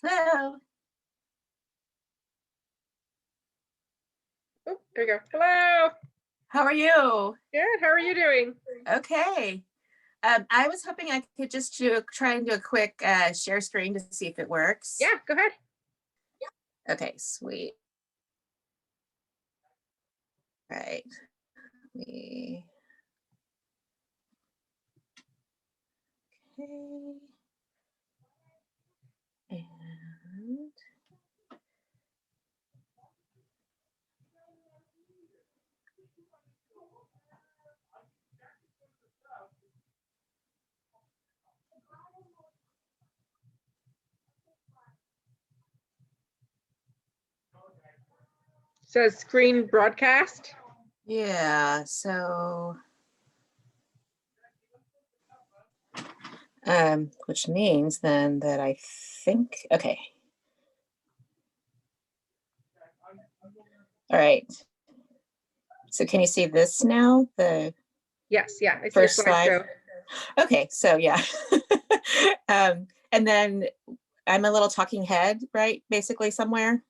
Hello. Oh, there we go. Hello. How are you? Good. How are you doing? Okay. I was hoping I could just try and do a quick share screen to see if it works. Yeah, go ahead. Okay, sweet. Right. Okay. And Says screen broadcast. yeah, so which means then that I think, okay. All right. So can you see this now? The Yes, yeah, I see first your slide. slideshow. Okay, so yeah. And then I'm a little talking head, right? Basically somewhere.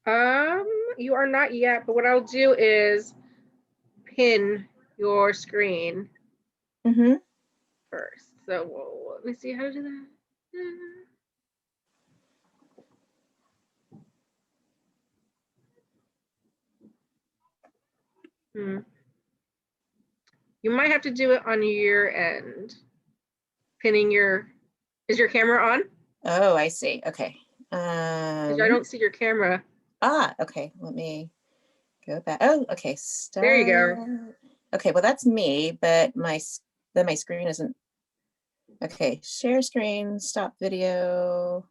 You are not yet, but what I'll do is pin your screen first. So let me see how to do that. You might have to do it on your end. Pinning is your camera on? Oh, I see. Okay. Because I don't see your camera. Okay. Let me go back. Oh, okay. Start. There you go. Okay, well that's me, but my screen isn't. Okay, share screen, stop video.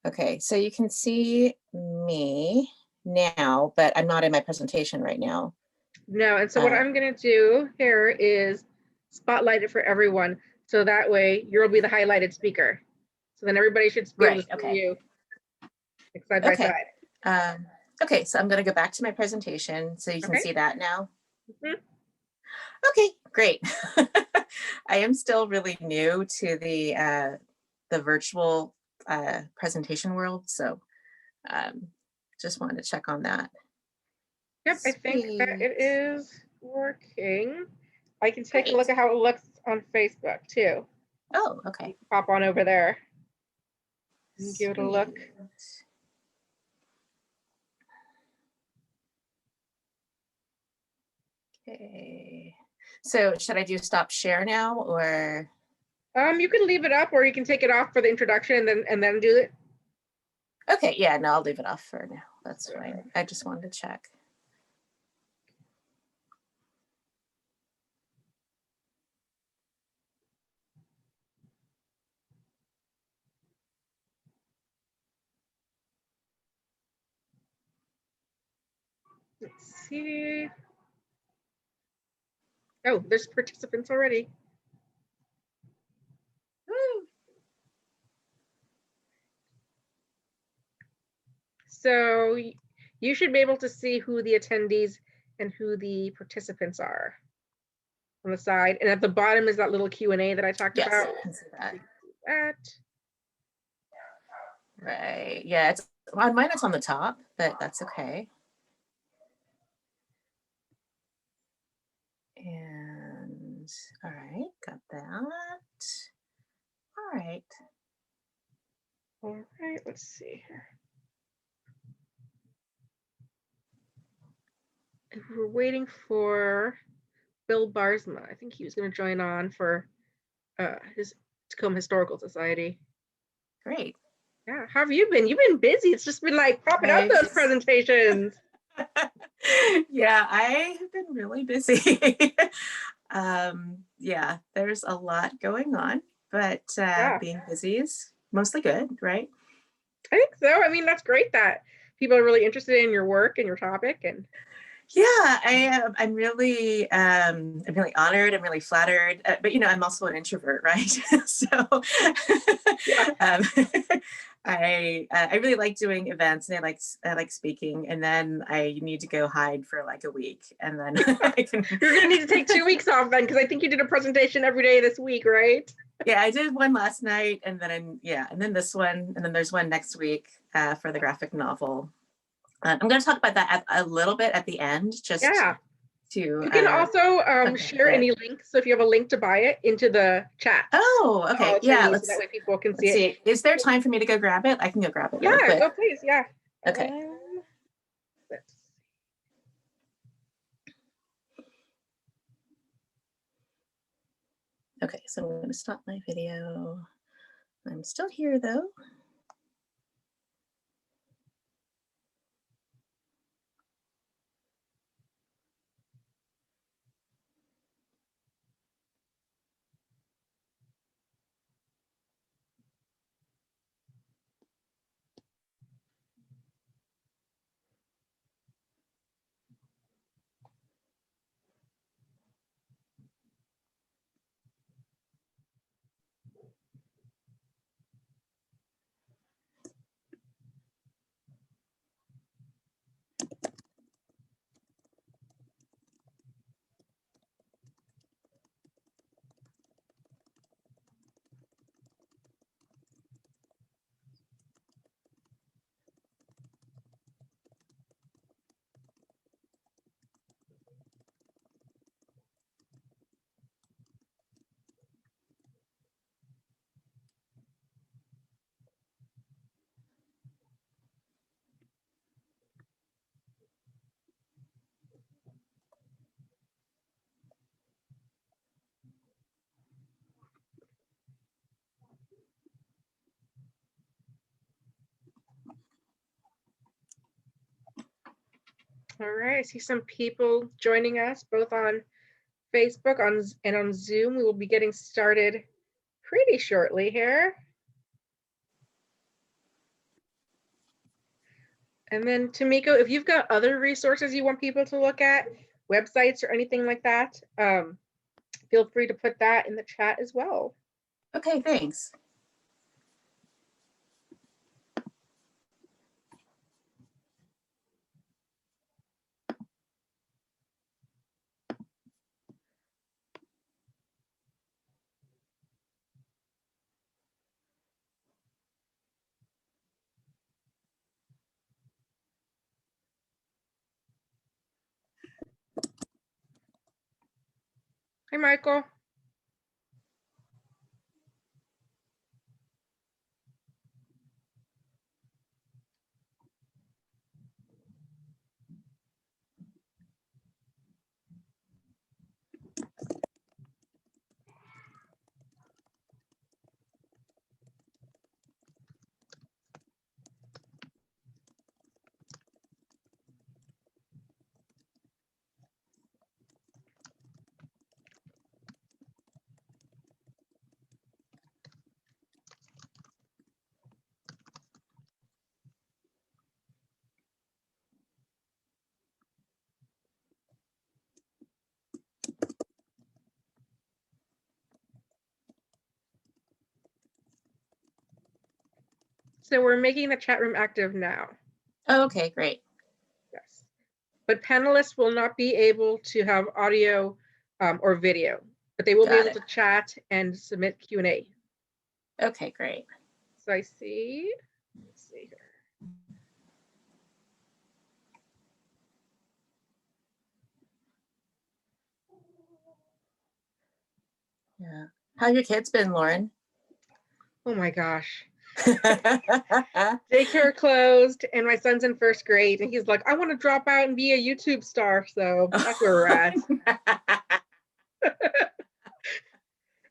Okay, so you can see me now, but I'm not in my presentation right now. No, and so what I'm gonna do here is spotlight it for everyone. So that way you'll be the highlighted speaker. So then everybody should be able to see you like side by side. Okay, so I'm gonna go back to my presentation so you can see that now. Okay, great. I am still really new to the virtual presentation world, so just wanted to check on that. Yep, I think that it is working. I can take a look at how it looks on Facebook too. Oh, okay. Pop on over there and give it a look. Okay. So should I do stop share now, or? You can leave it up, or you can take it off for the introduction and then do it. Okay, yeah, no, I'll leave it off for now. That's fine. I just wanted to check. Let's see. Oh, there's participants already. Woo. So you should be able to see who the attendees and who the participants are on the side. And at the bottom is that little Q&A that I talked about. I can see that. Right, yeah, it's on mine, it's on the top, but that's okay. And all right, got that. All right. All right, let's see here. We're waiting for Bill Barsma. I think he was going to join on for his Tacoma Historical Society. Great. Yeah, how have you been? You've been busy. It's just been like popping up those presentations. Yeah, I have been really busy. Yeah, there's a lot going on, but being busy is mostly good, right? I think so. I mean, that's great that people are really interested in your work and your topic. And yeah, I'm really honored. I'm really flattered. But you know, I'm also an introvert, right? So I really like doing events, and I like speaking. And then I need to go hide for like a week, and then You're gonna need to take 2 weeks off then, because I think you did a presentation every day this week, right? Yeah, I did one last night, and then and then this one, and then there's one next week for the graphic novel. I'm going to talk about that a little bit at the end, just to. You can also share any links. So if you have a link to buy it, into the chat. Oh, okay. Yeah. So that way people can see it. Is there time for me to go grab it? I can go grab it. Yeah, really go please. Yeah. Okay. Let's see. Okay, so I'm going to stop my video. I'm still here though. All right, I see some people joining us both on Facebook and on Zoom. We will be getting started pretty shortly here. And then Tamiko, if you've got other resources you want people to look at, websites or anything like that, feel free to put that in the chat as well. Okay, thanks. Hi, Michael. So we're making the chat room active now. Oh, okay, great. Yes. But panelists will not be able to have audio or video, but they will be able to chat and submit Q&A. Okay, great. So I see, let's see here. Yeah. How have your kids been, Lauren? Oh my gosh. Daycare closed and my son's in first grade and he's like, I want to drop out and be a YouTube star. So that's where we're at.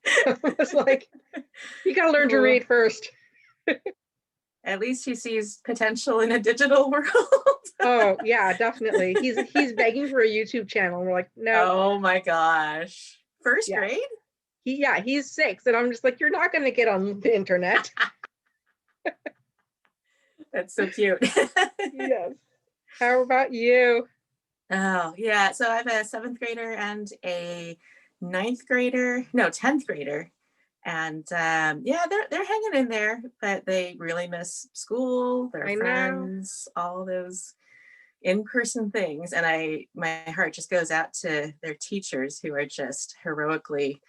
It's like, you gotta learn to read first. At least he sees potential in a digital world. Oh yeah, definitely. He's begging for a YouTube channel. And we're like, no. Oh my gosh. First grade? He's 6. And I'm just like, you're not gonna get on the internet. That's so cute. Yes. How about you? Oh yeah. So I have a 7th grader and a 10th grader. And yeah, they're hanging in there, but they really miss school, their friends, all those in-person things. And my heart just goes out to their teachers who are just heroically,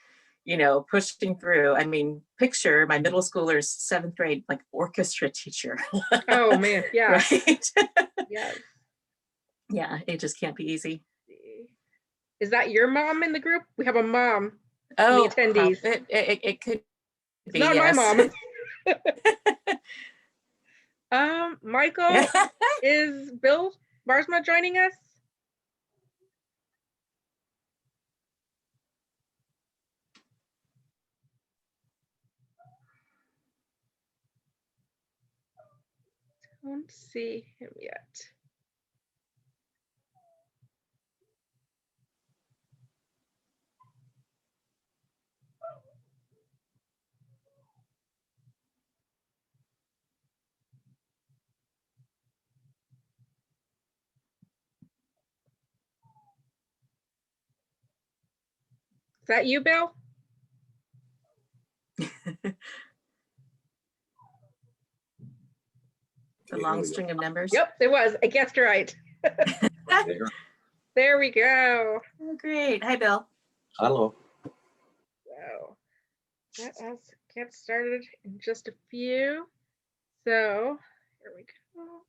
you know, pushing through. I mean, picture my middle schooler's 7th grade, like orchestra teacher. Oh man, yeah. Right? Yes. Yeah, it just can't be easy. Is that your mom in the group? We have a mom. Oh, the attendees. It could be, not yes. my mom. Michael, is Bill Barsma joining us? Don't see him yet. Is that you, Bill? The long string of numbers. Yep, it was. I guessed right. There we go. Oh, great. Hi, Bill. Hello. So let us get started in just a few. So here we go.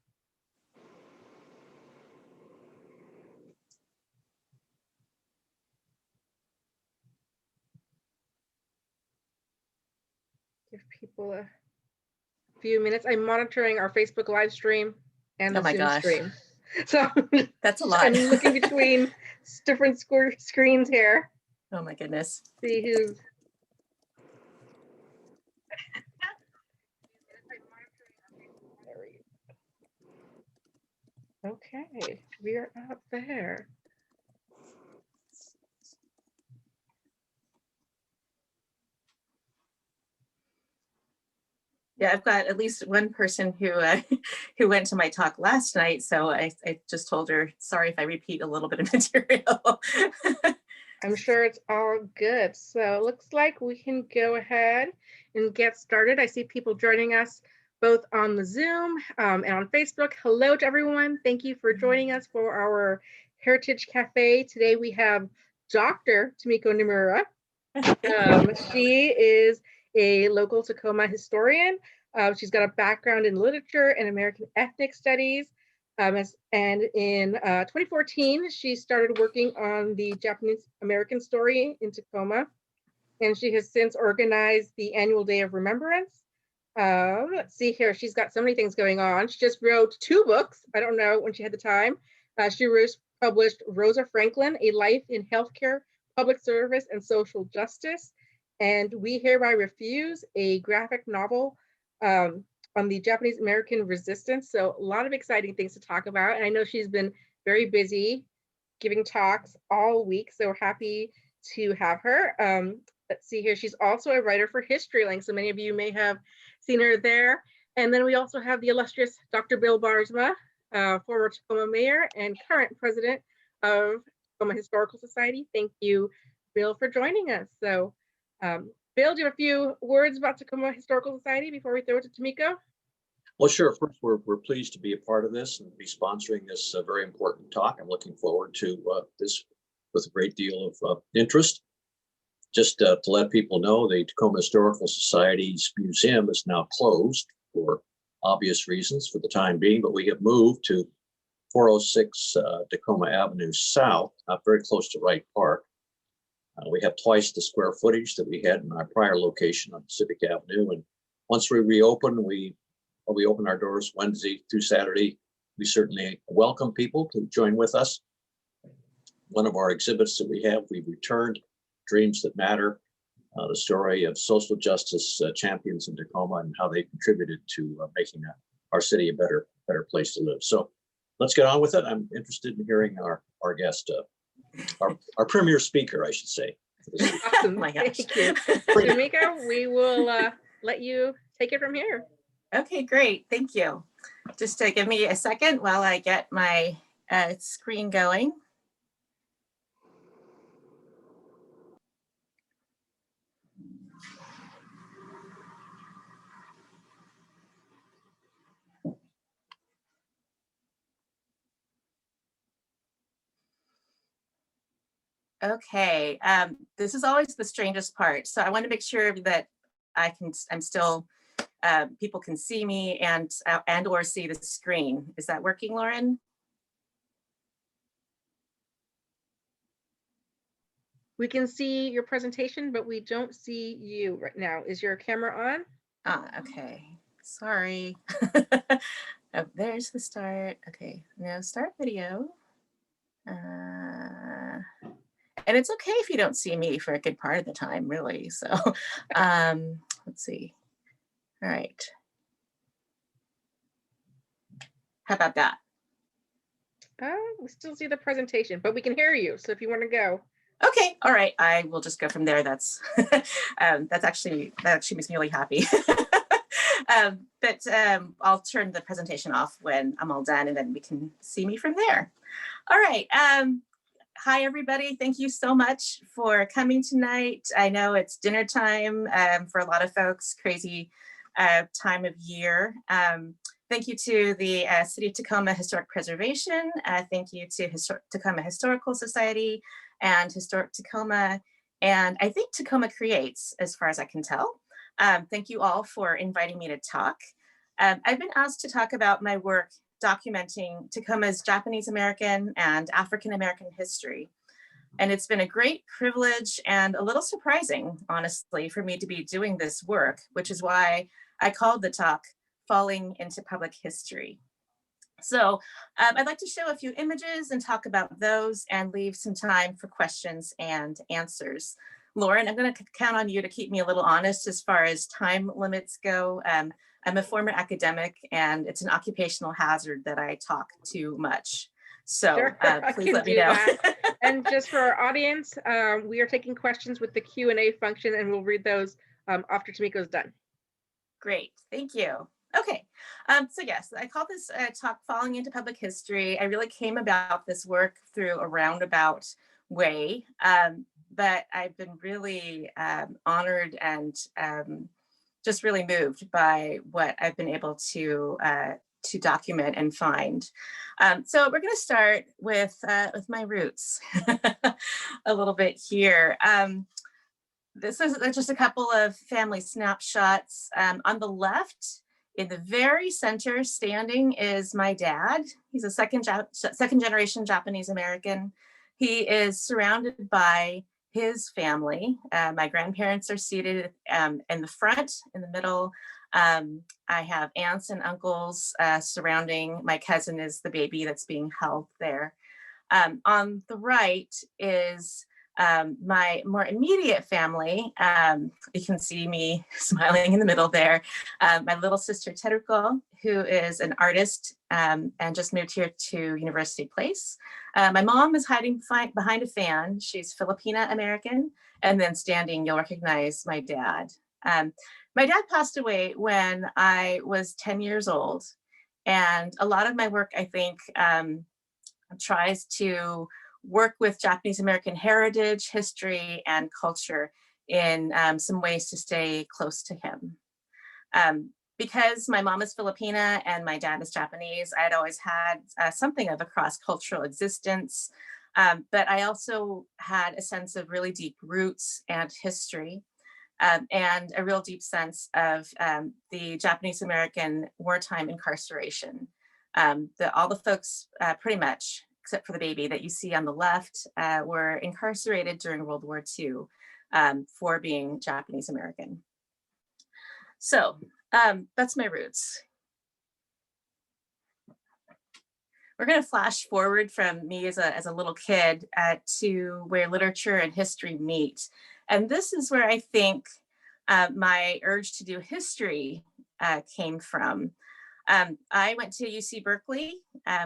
Give people a few minutes. I'm monitoring our Facebook live stream and the Zoom stream. So that's a lot. I'm looking between different screens here. Oh my goodness. See who's. Okay, we are up there. Yeah, I've got at least one person who who went to my talk last night. So I just told her, sorry if I repeat a little bit of material. I'm sure it's all good. So it looks like we can go ahead and get started. I see people joining us both on the Zoom and on Facebook. Hello to everyone. Thank you for joining us for our Heritage Cafe. Today we have Dr. Tamiko Nimura. She is a local Tacoma historian. She's got a background in literature and American ethnic studies. And in 2014, she started working on the Japanese American story in Tacoma. And she has since organized the annual Day of Remembrance. Let's see here. She's got so many things going on. She just wrote 2 books. I don't know when she had the time. She published ROSA FRANKLIN, A Life in Healthcare, Public Service, and Social Justice. And We Hereby Refuse, a graphic novel on the Japanese American resistance. So a lot of exciting things to talk about. And I know she's been very busy giving talks all week. So we're happy to have her. Let's see here. She's also a writer for HistoryLink. So many of you may have seen her there. And then we also have the illustrious Dr. Bill Barsma, former Tacoma mayor and current president of Tacoma Historical Society. Thank you, Bill, for joining us. So Bill, do you have a few words about Tacoma Historical Society before we throw it to Tamiko? Well, sure. First, we're pleased to be a part of this and be sponsoring this very important talk. I'm looking forward to this with a great deal of interest. Just to let people know, the Tacoma Historical Society's museum is now closed for obvious reasons for the time being, but we have moved to 406 Tacoma Avenue South, very close to Wright Park. We have twice the square footage that we had in our prior location on Pacific Avenue. And once we reopen, we open our doors Wednesday through Saturday. We certainly welcome people to join with us. One of our exhibits that we've returned, Dreams That Matter, the story of social justice champions in Tacoma and how they contributed to making our city a better place to live. So let's get on with it. I'm interested in hearing our guest, our premier speaker, I should say. Awesome. Oh my gosh. Thank you. Tamiko, we will let you take it from here. Okay, great. Thank you. Just to give me a second while I get my screen going. Okay, this is always the strangest part. So I want to make sure that I'm still, people can see me and or see the screen. Is that working, Lauren? We can see your presentation, but we don't see you right now. Is your camera on? Okay, sorry. Oh, there's the start. Okay, now start video. And it's okay if you don't see me for a good part of the time, really. So let's see. All right. How about that? We still see the presentation, but we can hear you. So if you want to go. Okay, all right. I will just go from there. That's that actually makes me really happy. But I'll turn the presentation off when I'm all done, and then we can see me from there. All right. Hi, everybody. Thank you so much for coming tonight. I know it's dinner time for a lot of folks, crazy time of year. Thank you to the City of Tacoma Historic Preservation. Thank you to Tacoma Historical Society and Historic Tacoma. And I think Tacoma Creates, as far as I can tell. Thank you all for inviting me to talk. I've been asked to talk about my work documenting Tacoma's Japanese American and African American history. And it's been a great privilege and a little surprising, honestly, for me to be doing this work, which is why I called the talk Falling into Public History. So I'd like to show a few images and talk about those and leave some time for questions and answers. Lauren, I'm going to count on you to keep me a little honest as far as time limits go. I'm a former academic, and it's an occupational hazard that I talk too much. So sure, please let me know. And just for our audience, we are taking questions with the Q&A function, and we'll read those after Tamiko's done. Great, thank you. Okay, so yes, I call this talk Falling into Public History. I really came about this work through a roundabout way, but I've been really honored and just really moved by what I've been able to document and find. So we're going to start with my roots a little bit here. This is just a couple of family snapshots. On the left, in the very center standing, is my dad. He's a second generation Japanese American. He is surrounded by his family. My grandparents are seated in the front, in the middle. I have aunts and uncles surrounding. My cousin is the baby that's being held there. On the right is my more immediate family. You can see me smiling in the middle there. My little sister Teruko, who is an artist and just moved here to University Place. My mom is hiding behind a fan. She's Filipina American. And then standing, you'll recognize my dad. My dad passed away when I was 10 years old. And a lot of my work, I think, tries to work with Japanese American heritage, history, and culture in some ways to stay close to him. Because my mom is Filipina and my dad is Japanese, I'd always had something of a cross-cultural existence, but I also had a sense of really deep roots and history, and a real deep sense of the Japanese American wartime incarceration. All the folks pretty much, except for the baby that you see on the left, were incarcerated during World War II for being Japanese American. So that's my roots. We're going to flash forward from me as a little kid to where literature and history meet. And this is where I think my urge to do history came from. I went to UC Berkeley,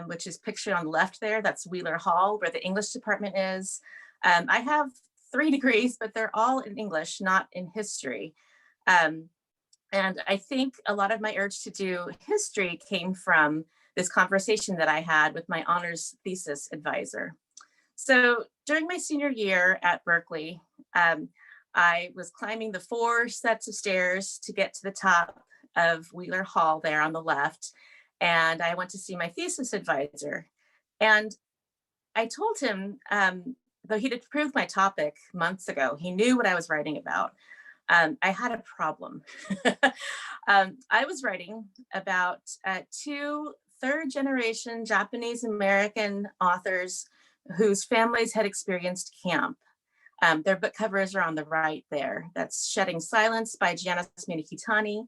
which is pictured on the left there. That's Wheeler Hall, where the English department is. I have 3 degrees, but they're all in English, not in history. And I think a lot of my urge to do history came from this conversation that I had with my honors thesis advisor. So during my senior year at Berkeley, I was climbing the 4 sets of stairs to get to the top of Wheeler Hall there on the left. And I went to see my thesis advisor. And I told him though he'd approved my topic months ago, he knew what I was writing about. I had a problem. I was writing about two third-generation Japanese American authors whose families had experienced camp. Their book covers are on the right there. That's Shedding Silence by Janice Minikitani,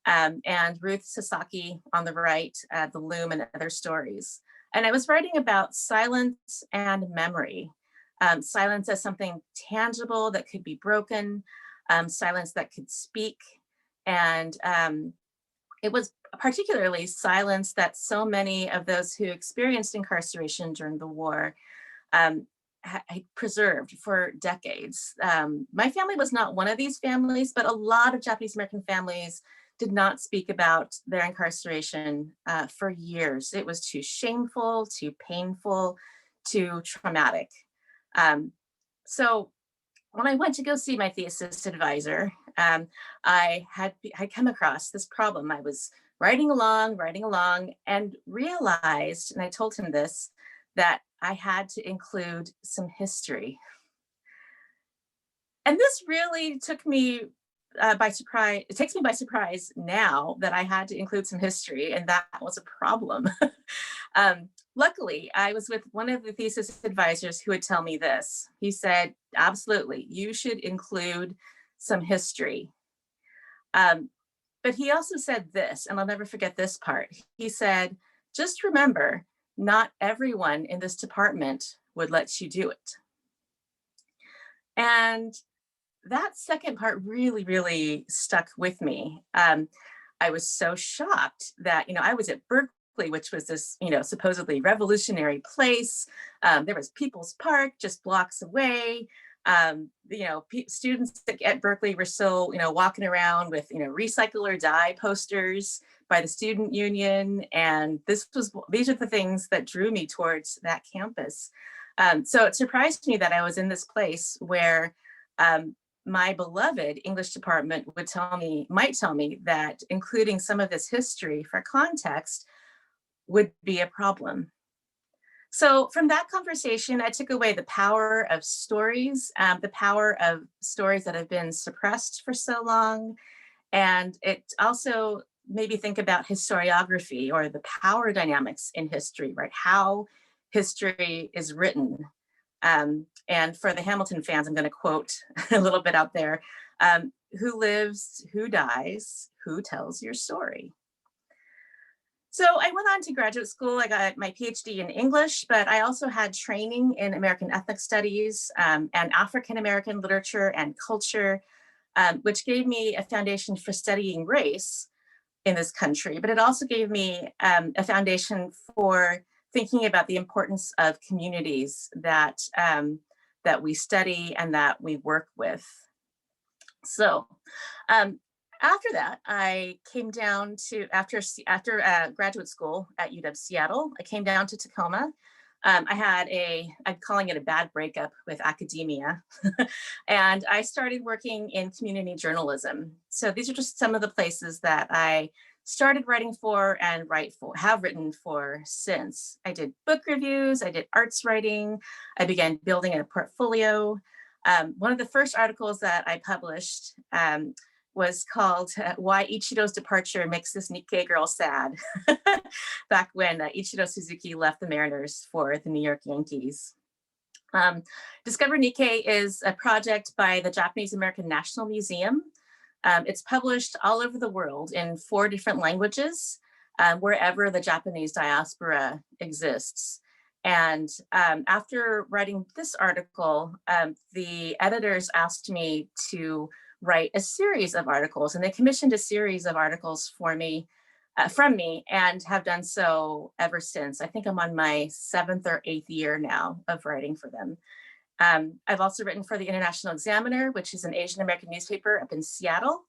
and Ruth Sasaki on the right, The Loom and Other Stories. And I was writing about silence and memory. Silence as something tangible that could be broken, silence that could speak. And it was particularly silence that so many of those who experienced incarceration during the war preserved for decades. My family was not one of these families, but a lot of Japanese American families did not speak about their incarceration for years. It was too shameful, too painful, too traumatic. So when I went to go see my thesis advisor, I had come across this problem. I was writing along, and realized, and I told him this, that I had to include some history. And this really took me by surprise. It takes me by surprise now that I had to include some history, and that was a problem. Luckily, I was with one of the thesis advisors who would tell me this. He said, absolutely, you should include some history. But he also said this, and I'll never forget this part. He said, just remember, not everyone in this department would let you do it. And that second part really, really stuck with me. I was so shocked that, I was at Berkeley, which was this, supposedly revolutionary place. There was People's Park just blocks away. Students at Berkeley were still, walking around with, recycle or die posters by the student union. And these are the things that drew me towards that campus. So it surprised me that I was in this place where my beloved English department might tell me that including some of this history for context would be a problem. So from that conversation, I took away the power of stories, the power of stories that have been suppressed for so long. And it also made me think about historiography, or the power dynamics in history, right? How history is written. And for the Hamilton fans, I'm going to quote a little bit out there. Who lives, who dies, who tells your story? So I went on to graduate school. I got my PhD in English, but I also had training in American ethnic studies and African American literature and culture, which gave me a foundation for studying race in this country. But it also gave me a foundation for thinking about the importance of communities that we study and that we work with. So after that, I came down to, after graduate school at UW Seattle, I came down to Tacoma. I'm calling it a bad breakup with academia. And I started working in community journalism. So these are just some of the places that I started writing for and have written for since. I did book reviews, I did arts writing, I began building a portfolio. One of the first articles that I published was called Why Ichiro's Departure Makes This Nikkei Girl Sad, back when Ichiro Suzuki left the Mariners for the New York Yankees. Discover Nikkei is a project by the Japanese American National Museum. It's published all over the world in 4 different languages, wherever the Japanese diaspora exists. And after writing this article, the editors asked me to write a series of articles, and they commissioned a series of articles from me, and have done so ever since. I think I'm on my 7th or 8th year now of writing for them. I've also written for the International Examiner, which is an Asian American newspaper up in Seattle,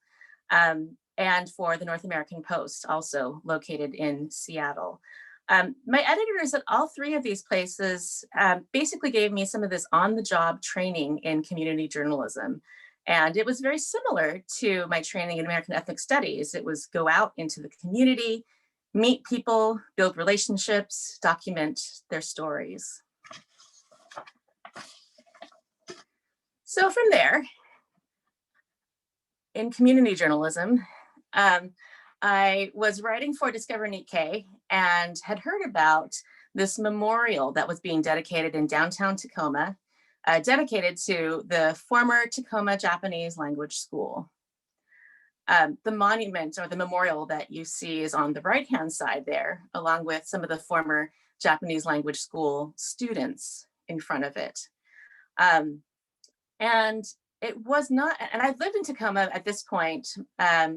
and for the North American Post, also located in Seattle. My editors at all 3 of these places basically gave me some of this on-the-job training in community journalism. And it was very similar to my training in American ethnic studies. It was go out into the community, meet people, build relationships, document their stories. So from there, in community journalism, I was writing for Discover Nikkei and had heard about this memorial that was being dedicated in downtown Tacoma, dedicated to the former Tacoma Japanese language school. The monument or the memorial that you see is on the right-hand side there, along with some of the former Japanese language school students in front of it. And it was not, and I've lived in Tacoma at this point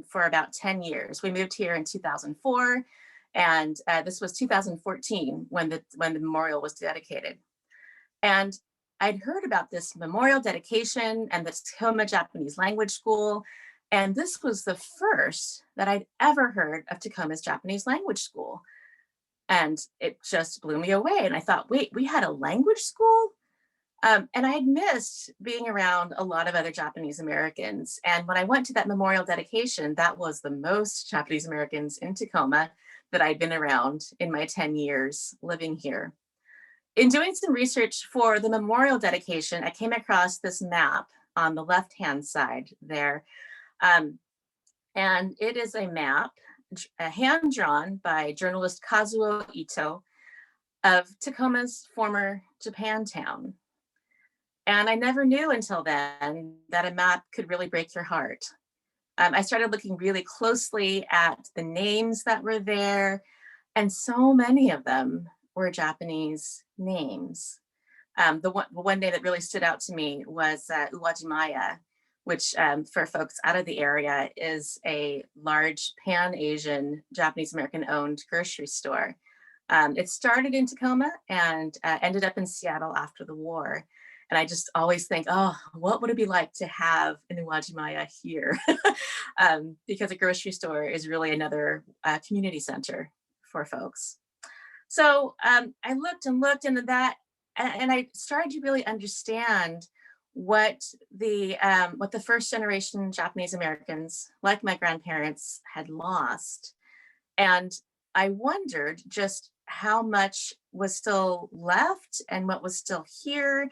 for about 10 years. We moved here in 2004, and this was 2014 when the memorial was dedicated. And I'd heard about this memorial dedication and the Tacoma Japanese language school, and this was the first that I'd ever heard of Tacoma's Japanese language school. And it just blew me away. And I thought, wait, we had a language school? And I had missed being around a lot of other Japanese Americans. And when I went to that memorial dedication, that was the most Japanese Americans in Tacoma that I'd been around in my 10 years living here. In doing some research for the memorial dedication, I came across this map on the left-hand side there. And it is a map, hand-drawn by journalist Kazuo Ito of Tacoma's former Japantown. And I never knew until then that a map could really break your heart. I started looking really closely at the names that were there, and so many of them were Japanese names. The one name that really stood out to me was Uwajimaya, which for folks out of the area is a large Pan-Asian Japanese American owned grocery store. It started in Tacoma and ended up in Seattle after the war. And I just always think, oh, what would it be like to have an Uwajimaya here? Because a grocery store is really another community center for folks. So I looked and looked into that, and I started to really understand what the first generation Japanese Americans, like my grandparents, had lost. And I wondered just how much was still left and what was still here.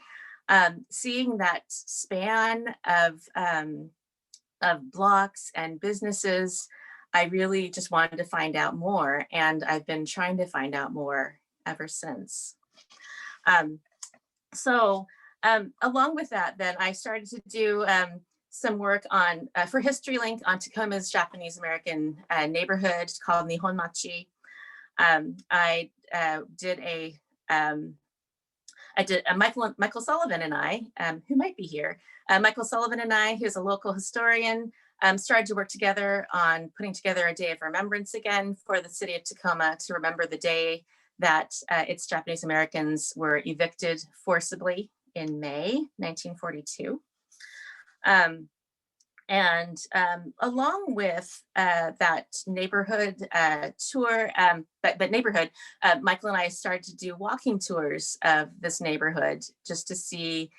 Seeing that span of blocks and businesses, I really just wanted to find out more, and I've been trying to find out more ever since. Along with that, then I started to do some work on for HistoryLink on Tacoma's Japanese American neighborhood called Nihonmachi. I did Michael Sullivan and I, who might be here, Michael Sullivan and I, who's a local historian, started to work together on putting together a day of remembrance again for the city of Tacoma to remember the day that its Japanese Americans were evicted forcibly in May 1942. Along with that neighborhood tour, Michael and I started to do walking tours of this neighborhood just to see,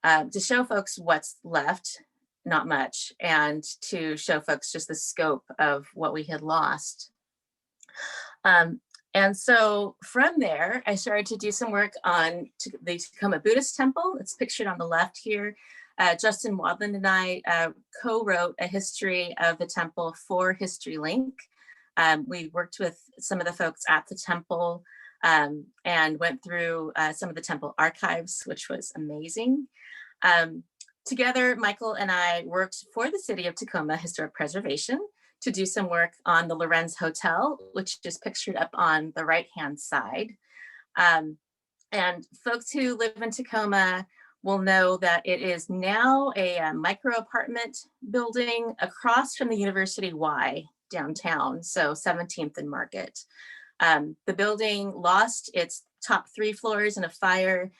to show folks what's left, not much, and to show folks just the scope of what we had lost. And so from there, I started to do some work on the Tacoma Buddhist Temple. It's pictured on the left here. Justin Wadland and I co-wrote a history of the temple for HistoryLink. We worked with some of the folks at the temple and went through some of the temple archives, which was amazing. Together, Michael and I worked for the city of Tacoma Historic Preservation to do some work on the Lorenz Hotel, which is pictured up on the right-hand side. And folks who live in Tacoma will know that it is now a micro apartment building across from the University Y downtown, so 17th and Market. The building lost its top 3 floors in a fire,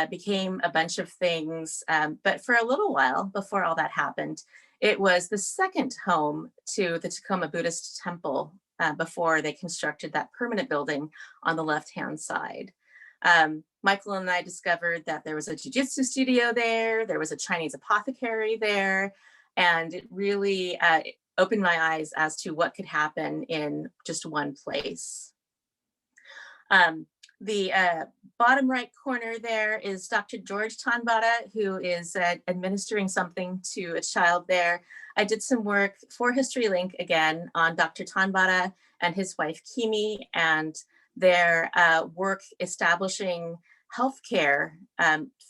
became a bunch of things, but for a little while before all that happened, it was the second home to the Tacoma Buddhist Temple before they constructed that permanent building on the left-hand side. Michael and I discovered that there was a jiu-jitsu studio there was a Chinese apothecary there, and it really opened my eyes as to what could happen in just one place. The bottom right corner there is Dr. George Tanbata, who is administering something to a child there. I did some work for HistoryLink again on Dr. Tanbata and his wife Kimi and their work establishing healthcare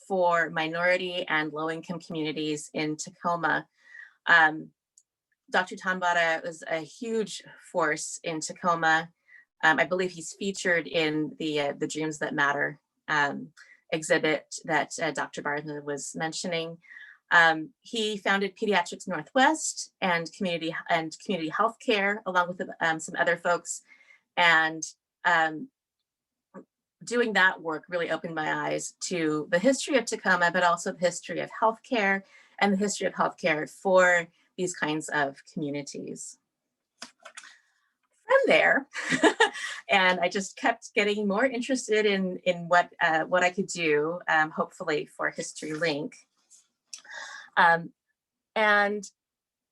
for minority and low-income communities in Tacoma. Dr. Tanbata was a huge force in Tacoma. I believe he's featured in the Dreams That Matter exhibit that Dr. Bartha was mentioning. He founded Pediatrics Northwest and community healthcare, along with some other folks. And doing that work really opened my eyes to the history of Tacoma, but also the history of healthcare and the history of healthcare for these kinds of communities. From there, and I just kept getting more interested in what I could do, hopefully for HistoryLink. And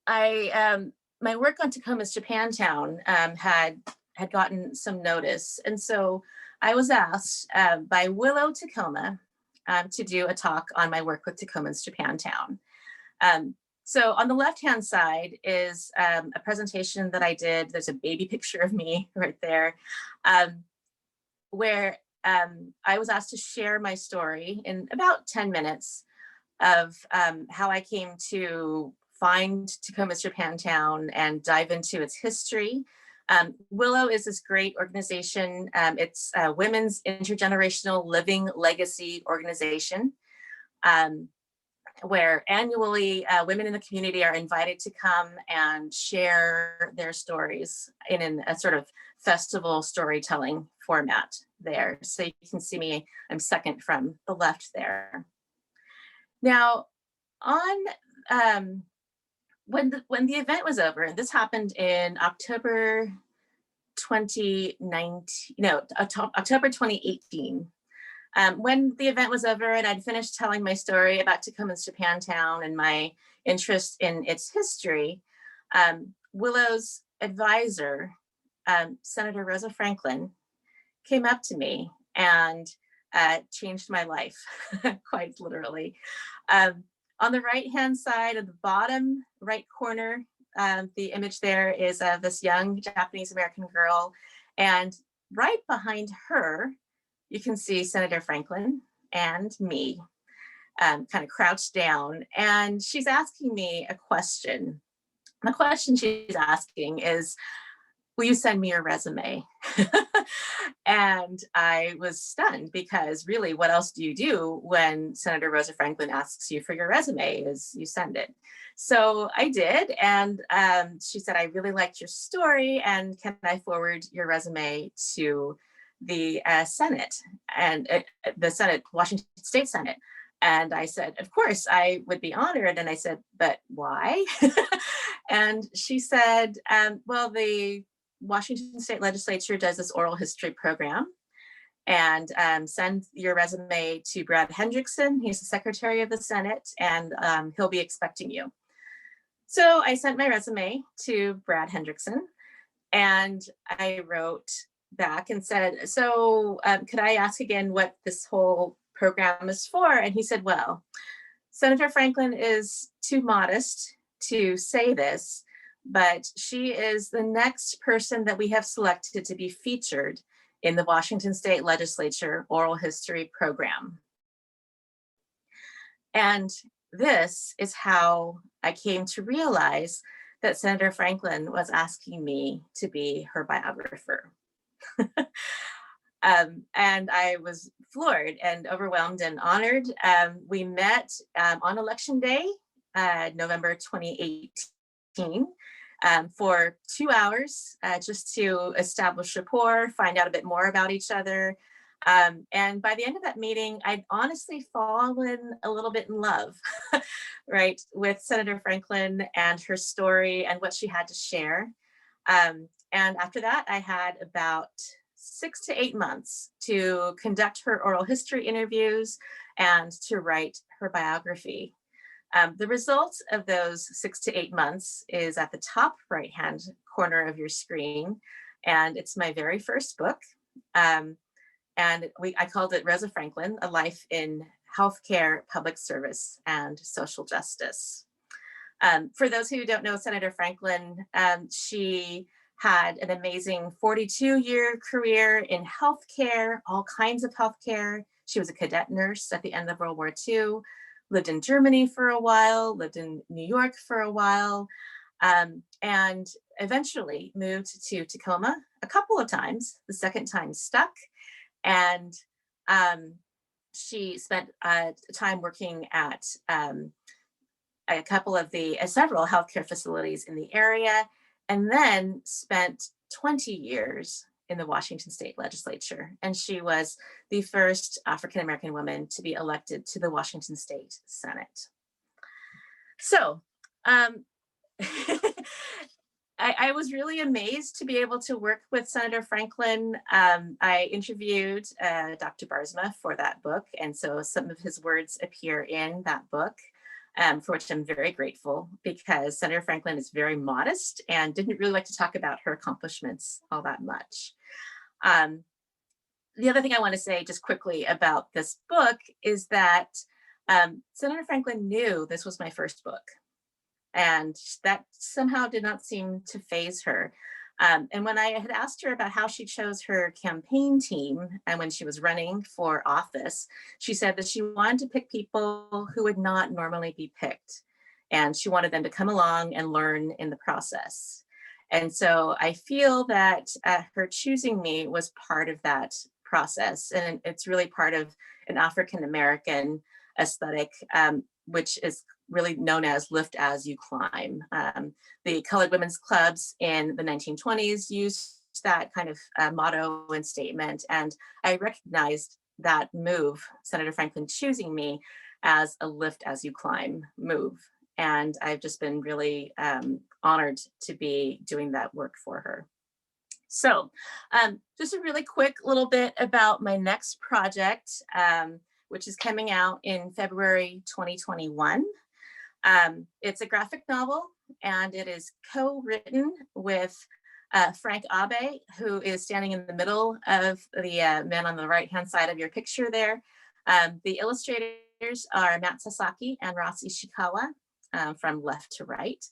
my work on Tacoma's Japantown had gotten some notice, and so I was asked by Willow Tacoma to do a talk on my work with Tacoma's Japantown. So on the left-hand side is a presentation that I did. There's a baby picture of me right there, where I was asked to share my story in about 10 minutes of how I came to find Tacoma's Japantown and dive into its history. Willow is this great organization. It's a women's intergenerational living legacy organization, where annually women in the community are invited to come and share their stories in a sort of festival storytelling format there. So you can see me, I'm second from the left there. Now, on when the event was over, and this happened in October 2018. When the event was over and I'd finished telling my story about Tacoma's Japantown and my interest in its history, Willow's advisor, Senator Rosa Franklin, came up to me and changed my life, quite literally. On the right-hand side of the bottom right corner, the image there is of this young Japanese American girl, and right behind her, you can see Senator Franklin and me kind of crouched down, and she's asking me a question. The question she's asking is, will you send me your resume? And I was stunned, because really, what else do you do when Senator Rosa Franklin asks you for your resume is you send it. So I did, and she said, I really liked your story, and can I forward your resume to the Senate and the Senate, Washington State Senate? And I said, of course, I would be honored. And I said, but why? And she said, well, the Washington State Legislature does this oral history program, and send your resume to Brad Hendrickson. He's the Secretary of the Senate, and he'll be expecting you. So I sent my resume to Brad Hendrickson, and I wrote back and said, so could I ask again what this whole program is for? And he said, well, Senator Franklin is too modest to say this, but she is the next person that we have selected to be featured in the Washington State Legislature Oral History Program. And this is how I came to realize that Senator Franklin was asking me to be her biographer. And I was floored and overwhelmed and honored. We met on Election Day, November 2018, for 2 hours just to establish rapport, find out a bit more about each other. And by the end of that meeting, I'd honestly fallen a little bit in love, right, with Senator Franklin and her story and what she had to share. And after that, I had about 6 to 8 months to conduct her oral history interviews and to write her biography. The result of those 6 to 8 months is at the top right-hand corner of your screen, and it's my very first book. And I called it ROSA FRANKLIN, A Life in Healthcare, Public Service, and Social Justice. For those who don't know Senator Franklin, she had an amazing 42-year career in healthcare, all kinds of healthcare. She was a cadet nurse at the end of World War II, lived in Germany for a while, lived in New York for a while, and eventually moved to Tacoma a couple of times. The second time stuck. And she spent time working at a couple of several healthcare facilities in the area, and then spent 20 years in the Washington State Legislature. And she was the first African-American woman to be elected to the Washington State Senate. So I was really amazed to be able to work with Senator Franklin. I interviewed Dr. Barsma for that book, and so some of his words appear in that book, for which I'm very grateful, because Senator Franklin is very modest and didn't really like to talk about her accomplishments all that much. The other thing I want to say just quickly about this book is that Senator Franklin knew this was my first book. And that somehow did not seem to faze her. And when I had asked her about how she chose her campaign team and when she was running for office, she said that she wanted to pick people who would not normally be picked. And she wanted them to come along and learn in the process. And so I feel that her choosing me was part of that process. And it's really part of an African-American aesthetic, which is really known as lift as you climb. The colored women's clubs in the 1920s used that kind of motto and statement. And I recognized that move, Senator Franklin choosing me, as a lift as you climb move. And I've just been really honored to be doing that work for her. So just a really quick little bit about my next project, which is coming out in February 2021. It's a graphic novel, and it is co-written with Frank Abe, who is standing in the middle of the man on the right-hand side of your picture there. The illustrators are Matt Sasaki and Ross Ishikawa, from left to right.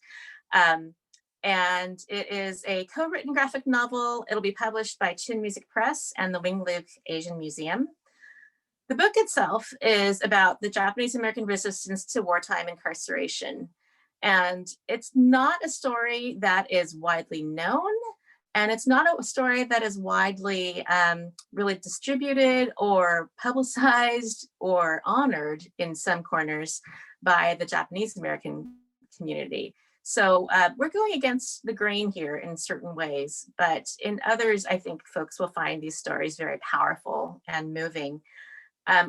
And it is a co-written graphic novel. It'll be published by Chin Music Press and the Wing Luke Asian Museum. The book itself is about the Japanese American resistance to wartime incarceration. And it's not a story that is widely known, and it's not a story that is widely really distributed or publicized or honored in some corners by the Japanese American community. So we're going against the grain here in certain ways, but in others, I think folks will find these stories very powerful and moving.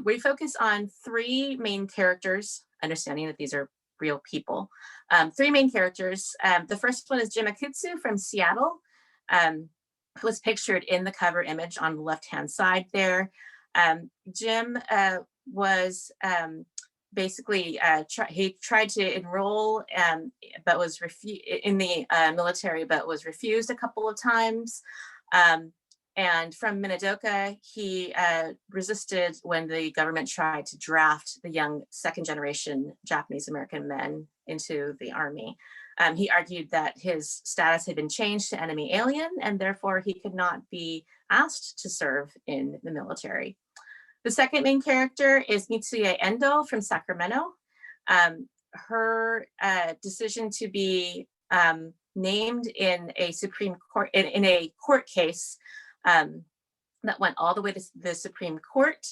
We focus on three main characters, understanding that these are real people. Three main characters. The first one is Jim Kitsu from Seattle, who was pictured in the cover image on the left-hand side there. Jim was basically, he tried to enroll but was in the military, but was refused a couple of times. And from Minidoka, he resisted when the government tried to draft the young second-generation Japanese-American men into the army. He argued that his status had been changed to enemy alien, and therefore he could not be asked to serve in the military. The second main character is Mitsuya Endo from Sacramento. Her decision to be named in a Supreme Court, in a court case that went all the way to the Supreme Court,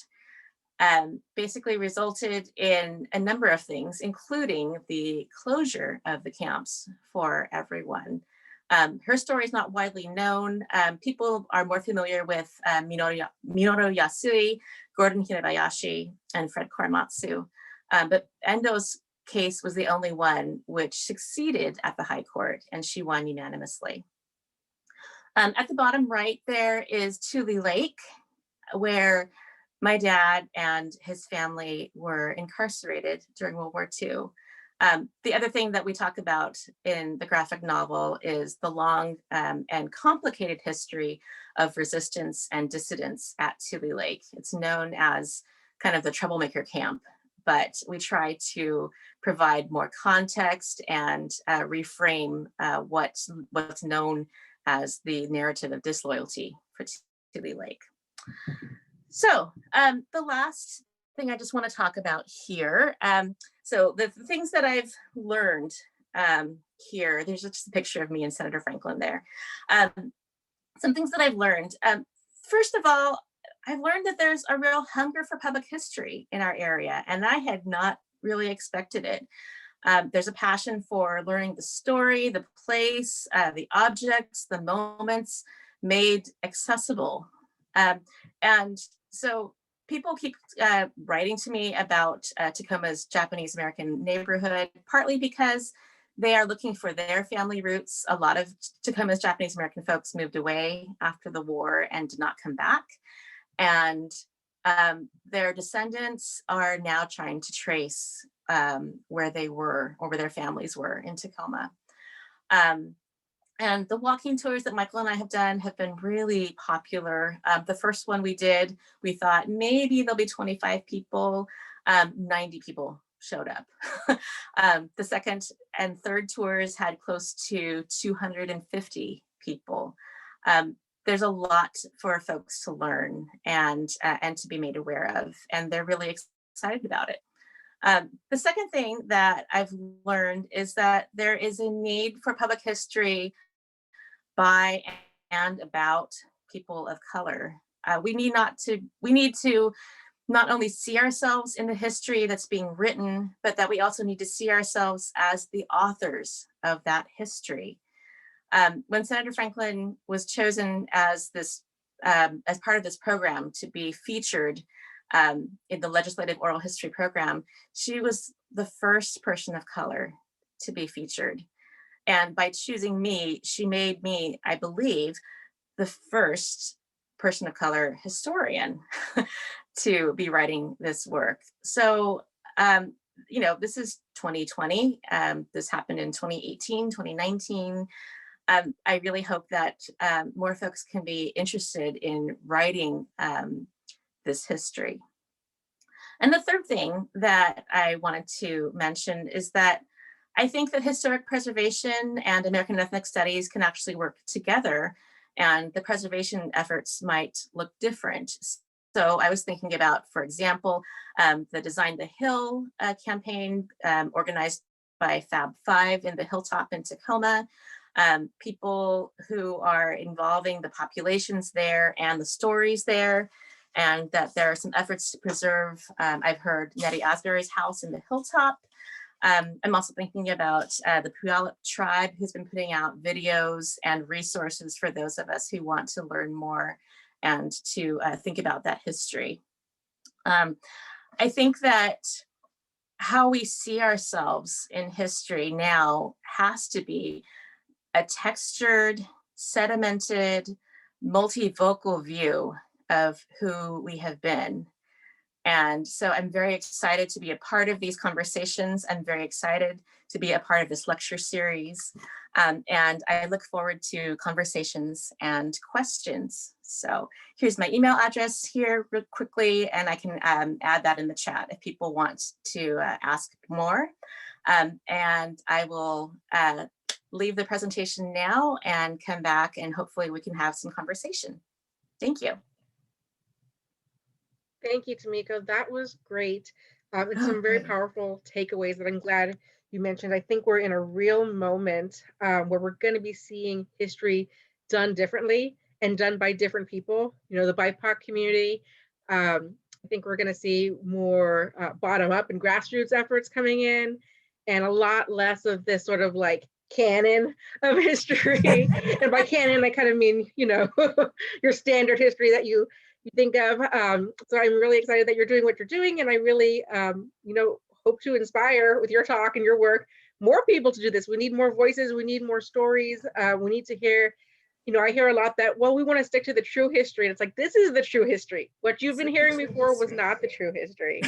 basically resulted in a number of things, including the closure of the camps for everyone. Her story is not widely known. People are more familiar with Minoru Yasui, Gordon Hirabayashi, and Fred Korematsu. But Endo's case was the only one which succeeded at the High Court, and she won unanimously. At the bottom right there is Tule Lake, where my dad and his family were incarcerated during World War II. The other thing that we talk about in the graphic novel is the long and complicated history of resistance and dissidence at Tule Lake. It's known as kind of the troublemaker camp, but we try to provide more context and reframe what's known as the narrative of disloyalty for Tule Lake. So the last thing I just want to talk about here. So the things that I've learned here, there's just a picture of me and Senator Franklin there. Some things that I've learned. First of all, I've learned that there's a real hunger for public history in our area, and I had not really expected it. There's a passion for learning the story, the place, the objects, the moments made accessible. And so people keep writing to me about Tacoma's Japanese American neighborhood, partly because they are looking for their family roots. A lot of Tacoma's Japanese American folks moved away after the war and did not come back. And their descendants are now trying to trace where they were or where their families were in Tacoma. And the walking tours that Michael and I have done have been really popular. The first one we did, we thought maybe there'll be 25 people, 90 people showed up. The second and third tours had close to 250 people. There's a lot for folks to learn and to be made aware of, and they're really excited about it. The second thing that I've learned is that there is a need for public history by and about people of color. We need to not only see ourselves in the history that's being written, but that we also need to see ourselves as the authors of that history. When Senator Franklin was chosen as part of this program to be featured in the Legislative Oral History Program, she was the first person of color to be featured. And by choosing me, she made me, I believe, the first person of color historian to be writing this work. So, this is 2020. This happened in 2018, 2019. I really hope that more folks can be interested in writing this history. And the third thing that I wanted to mention is that I think that historic preservation and American ethnic studies can actually work together, and the preservation efforts might look different. So I was thinking about, for example, the Design the Hill campaign organized by Fab 5 in the Hilltop in Tacoma. People who are involving the populations there and the stories there, and that there are some efforts to preserve. I've heard Nettie Asbury's house in the Hilltop. I'm also thinking about the Puyallup tribe, who's been putting out videos and resources for those of us who want to learn more and to think about that history. I think that how we see ourselves in history now has to be a textured, sedimented, multivocal view of who we have been. And so I'm very excited to be a part of these conversations. I'm very excited to be a part of this lecture series. And I look forward to conversations and questions. So here's my email address here real quickly, and I can add that in the chat if people want to ask more. And I will leave the presentation now and come back, and hopefully we can have some conversation. Thank you. Thank you, Tamiko. That was great. It's some very powerful takeaways that I'm glad you mentioned. I think we're in a real moment where we're going to be seeing history done differently and done by different people. The BIPOC community. I think we're going to see more bottom-up and grassroots efforts coming in, and a lot less of this sort of like canon of history. And by canon, I kind of mean, your standard history that you think of. So I'm really excited that you're doing what you're doing, and I really, hope to inspire with your talk and your work more people to do this. We need more voices. We need more stories. We need to hear. I hear a lot that, well, we want to stick to the true history. And it's like, this is the true history. What you've been hearing before was not the true history.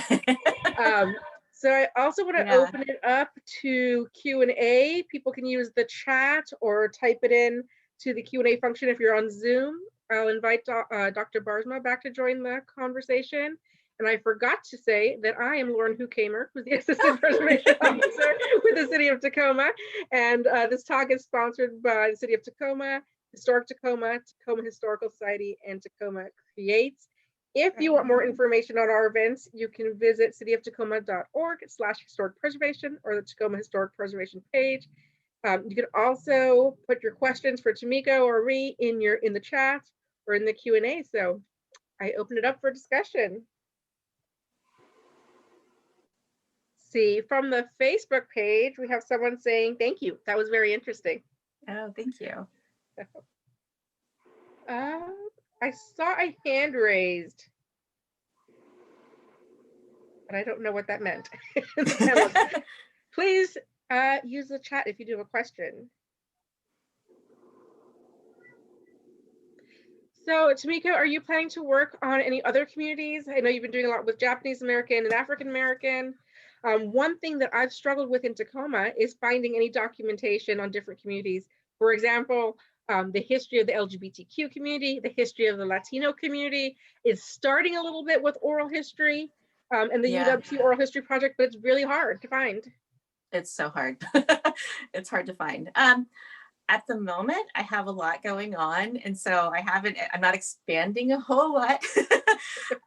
So I also want to open it up to Q&A. People can use the chat or type it in to the Q&A function if you're on Zoom. I'll invite Dr. Barsma back to join the conversation. And I forgot to say that I am Lauren Hukamer, who's the Assistant Preservation Officer with the City of Tacoma. And this talk is sponsored by the City of Tacoma, Historic Tacoma, Tacoma Historical Society, and Tacoma Creates. If you want more information on our events, you can visit cityofTacoma.org/historic preservation or the Tacoma Historic Preservation page. You can also put your questions for Tamiko or me in the chat or in the Q&A. So I open it up for discussion. See, from the Facebook page, we have someone saying, thank you. That was very interesting. Oh, thank you. I saw a hand raised, but I don't know what that meant. Please use the chat if you do have a question. So, Tamiko, are you planning to work on any other communities? I know you've been doing a lot with Japanese American and African American. One thing that I've struggled with in Tacoma is finding any documentation on different communities. For example, the history of the LGBTQ community, the history of the Latino community is starting a little bit with oral history and the UWC Oral History Project, but it's really hard to find. It's so hard. It's hard to find. At the moment, I have a lot going on, and so I'm not expanding a whole lot.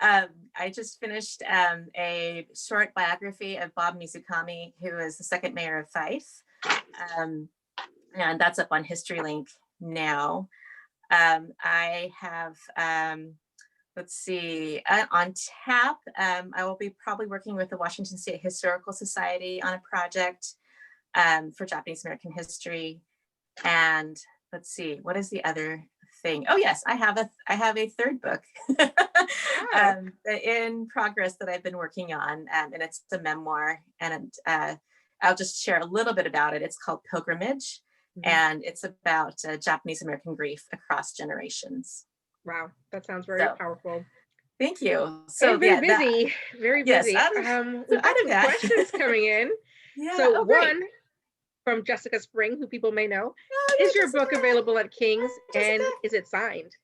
I just finished a short biography of Bob Mizukami, who is the second mayor of Fife. And that's up on HistoryLink now. I have, let's see, on tap, I will be probably working with the Washington State Historical Society on a project for Japanese American history. And let's see, what is the other thing? Oh yes, I have a third book in progress that I've been working on, and it's a memoir, and I'll just share a little bit about it. It's called Pilgrimage, and it's about Japanese American grief across generations. Wow, that sounds very powerful. Thank you. So very busy, very busy. Yes, we've got some questions coming in. Yeah. So one from Jessica Spring, who people may know, is your book available at King's, and is it signed?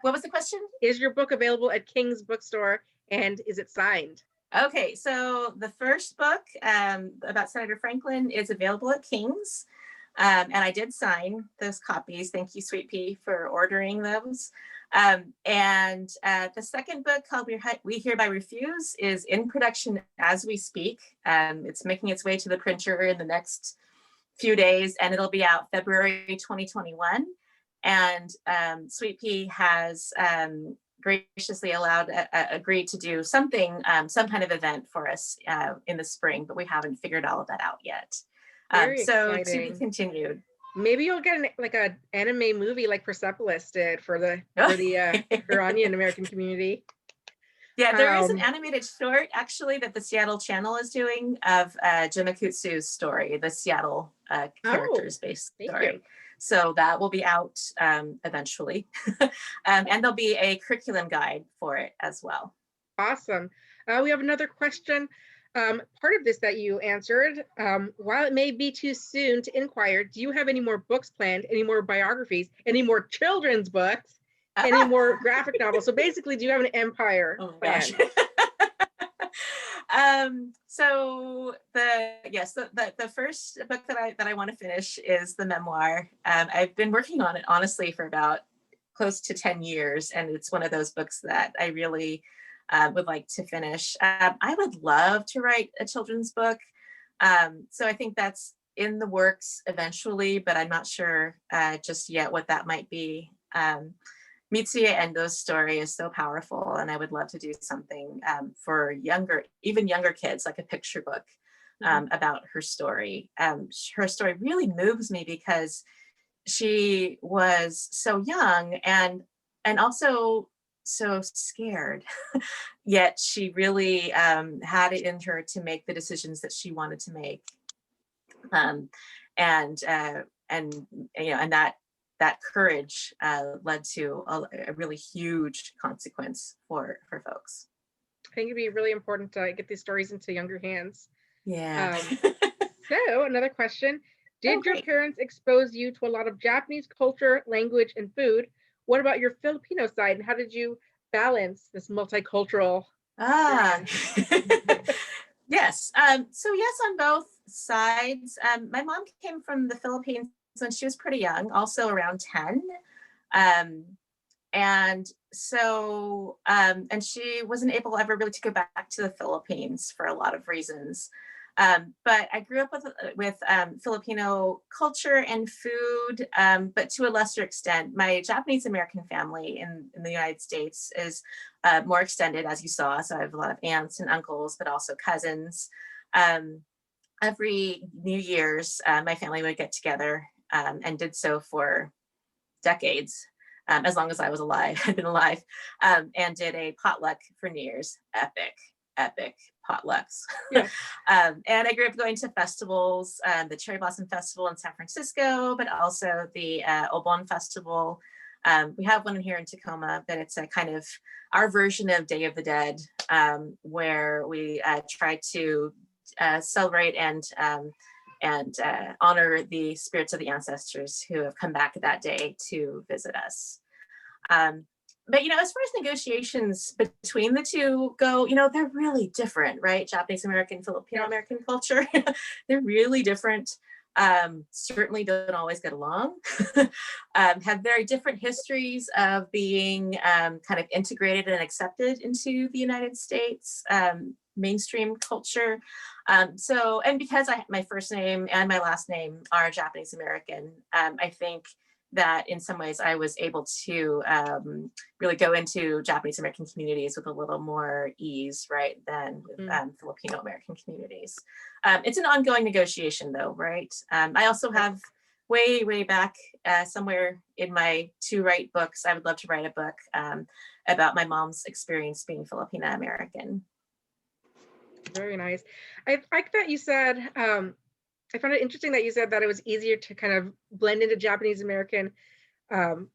What was the question? Is your book available at King's bookstore, and is it signed? Okay, so the first book about Senator Franklin is available at King's, and I did sign those copies. Thank you, Sweet Pea, for ordering those. And the second book, called We Hereby Refuse, is in production as we speak. It's making its way to the printer in the next few days, and it'll be out February 2021. And Sweet Pea has graciously agreed to do something, some kind of event for us in the spring, but we haven't figured all of that out yet. So exciting. To be continued. Maybe you'll get an anime movie like Persepolis did for the Iranian American community. Yeah, there is an animated short actually that the Seattle Channel is doing of Jimakutsu's story, the Seattle characters based story. So that will be out eventually. And there'll be a curriculum guide for it as well. Awesome. We have another question. Part of this that you answered, while it may be too soon to inquire, do you have any more books planned, any more biographies, any more children's books, any more graphic novels? So basically, do you have an empire planned? So the first book that I want to finish is the memoir. I've been working on it honestly for about close to 10 years, and it's one of those books that I really would like to finish. I would love to write a children's book. So I think that's in the works eventually, but I'm not sure just yet what that might be. Mitsuya Endo's story is so powerful, and I would love to do something for even younger kids, like a picture book about her story. Her story really moves me because she was so young and also so scared, yet she really had it in her to make the decisions that she wanted to make, and that courage led to a really huge consequence for folks. think it'd be really important to get these stories into younger hands. Yeah. So another question, did your parents expose you to a lot of Japanese culture, language, and food? What about your Filipino side, and how did you balance this multicultural? Yes. So yes, on both sides. My mom came from the Philippines when she was pretty young, also around 10. And so, and she wasn't able ever really to go back to the Philippines for a lot of reasons. But I grew up with Filipino culture and food, but to a lesser extent. My Japanese American family in the United States is more extended, as you saw. So I have a lot of aunts and uncles, but also cousins. Every New Year's, my family would get together and did so for decades. As long as I was alive, I've been alive, and did a potluck for New Year's. Epic potlucks. Yeah. And I grew up going to festivals, the Cherry Blossom Festival in San Francisco, but also the Obon Festival. We have one here in Tacoma, but it's a kind of our version of Day of the Dead, where we try to celebrate and honor the spirits of the ancestors who have come back that day to visit us. But, as far as negotiations between the two go, they're really different, right? Japanese American, Filipino American culture, they're really different. Certainly don't always get along, have very different histories of being kind of integrated and accepted into the United States mainstream culture. And because my first name and my last name are Japanese American, I think that in some ways I was able to really go into Japanese American communities with a little more ease, right, than with Filipino American communities. It's an ongoing negotiation though, right? I also have way back somewhere in my to write books, I would love to write a book about my mom's experience being Filipina American. Very nice. I like that you said, I found it interesting that you said that it was easier to kind of blend into Japanese American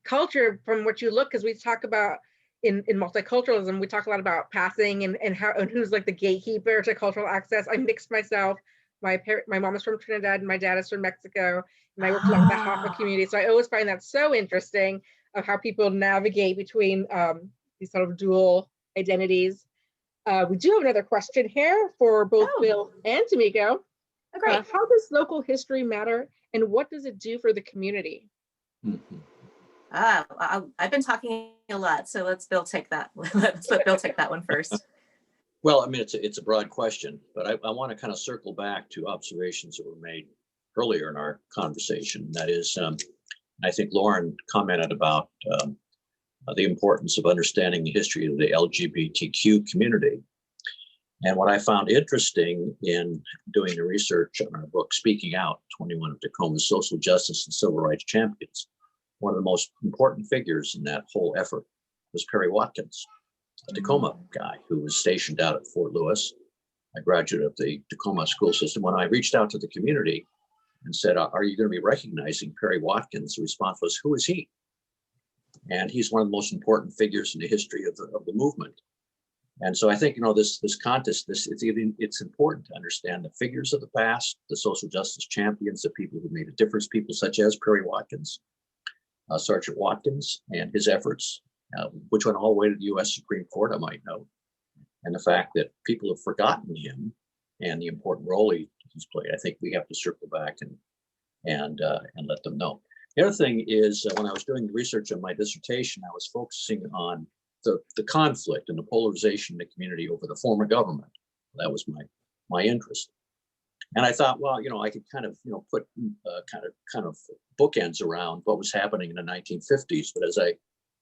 culture from what you look, because we talk about in multiculturalism, we talk a lot about passing and how and who's like the gatekeeper to cultural access. I mixed myself. My mom is from Trinidad and my dad is from Mexico, and I worked a lot with the Hapa community. So I always find that so interesting of how people navigate between these sort of dual identities. We do have another question here for both Bill and Tamiko. Great. How does local history matter, and what does it do for the community? I've been talking a lot, so let's Bill take that. Let's let Bill take that one first. Well, I mean, it's a broad question, but I want to kind of circle back to observations that were made earlier in our conversation. That is, I think Lauren commented about the importance of understanding the history of the LGBTQ community. And what I found interesting in doing the research on our book, Speaking Out, 21 of Tacoma's Social Justice and Civil Rights Champions, one of the most important figures in that whole effort was Perry Watkins, a Tacoma guy who was stationed out at Fort Lewis, a graduate of the Tacoma school system. When I reached out to the community and said, are you going to be recognizing Perry Watkins? The response was, who is he? And he's one of the most important figures in the history of the movement. And so I think, this contest, it's important to understand the figures of the past, the social justice champions, the people who made a difference, people such as Perry Watkins, Sergeant Watkins and his efforts, which went all the way to the U.S. Supreme Court, I might note. And the fact that people have forgotten him and the important role he's played, I think we have to circle back and let them know. The other thing is, when I was doing the research on my dissertation, I was focusing on the conflict and the polarization in the community over the former government. That was my interest. And I thought, well, I could kind of, put kind of bookends around what was happening in the 1950s. But as I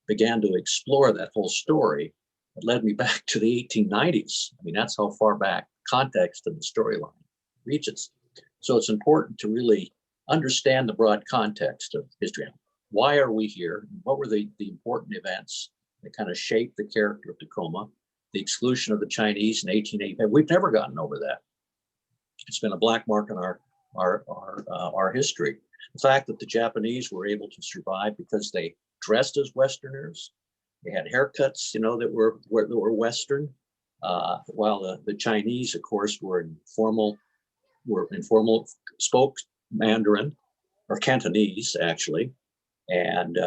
began to explore that whole story, it led me back to the 1890s. I mean, that's how far back context and the storyline reaches. So it's important to really understand the broad context of history. Why are we here? What were the important events that kind of shaped the character of Tacoma? The exclusion of the Chinese in 1885. We've never gotten over that. It's been a black mark in our history. The fact that the Japanese were able to survive because they dressed as Westerners, they had haircuts, that were Western, while the Chinese, of course, were informal, spoke Mandarin or Cantonese actually, and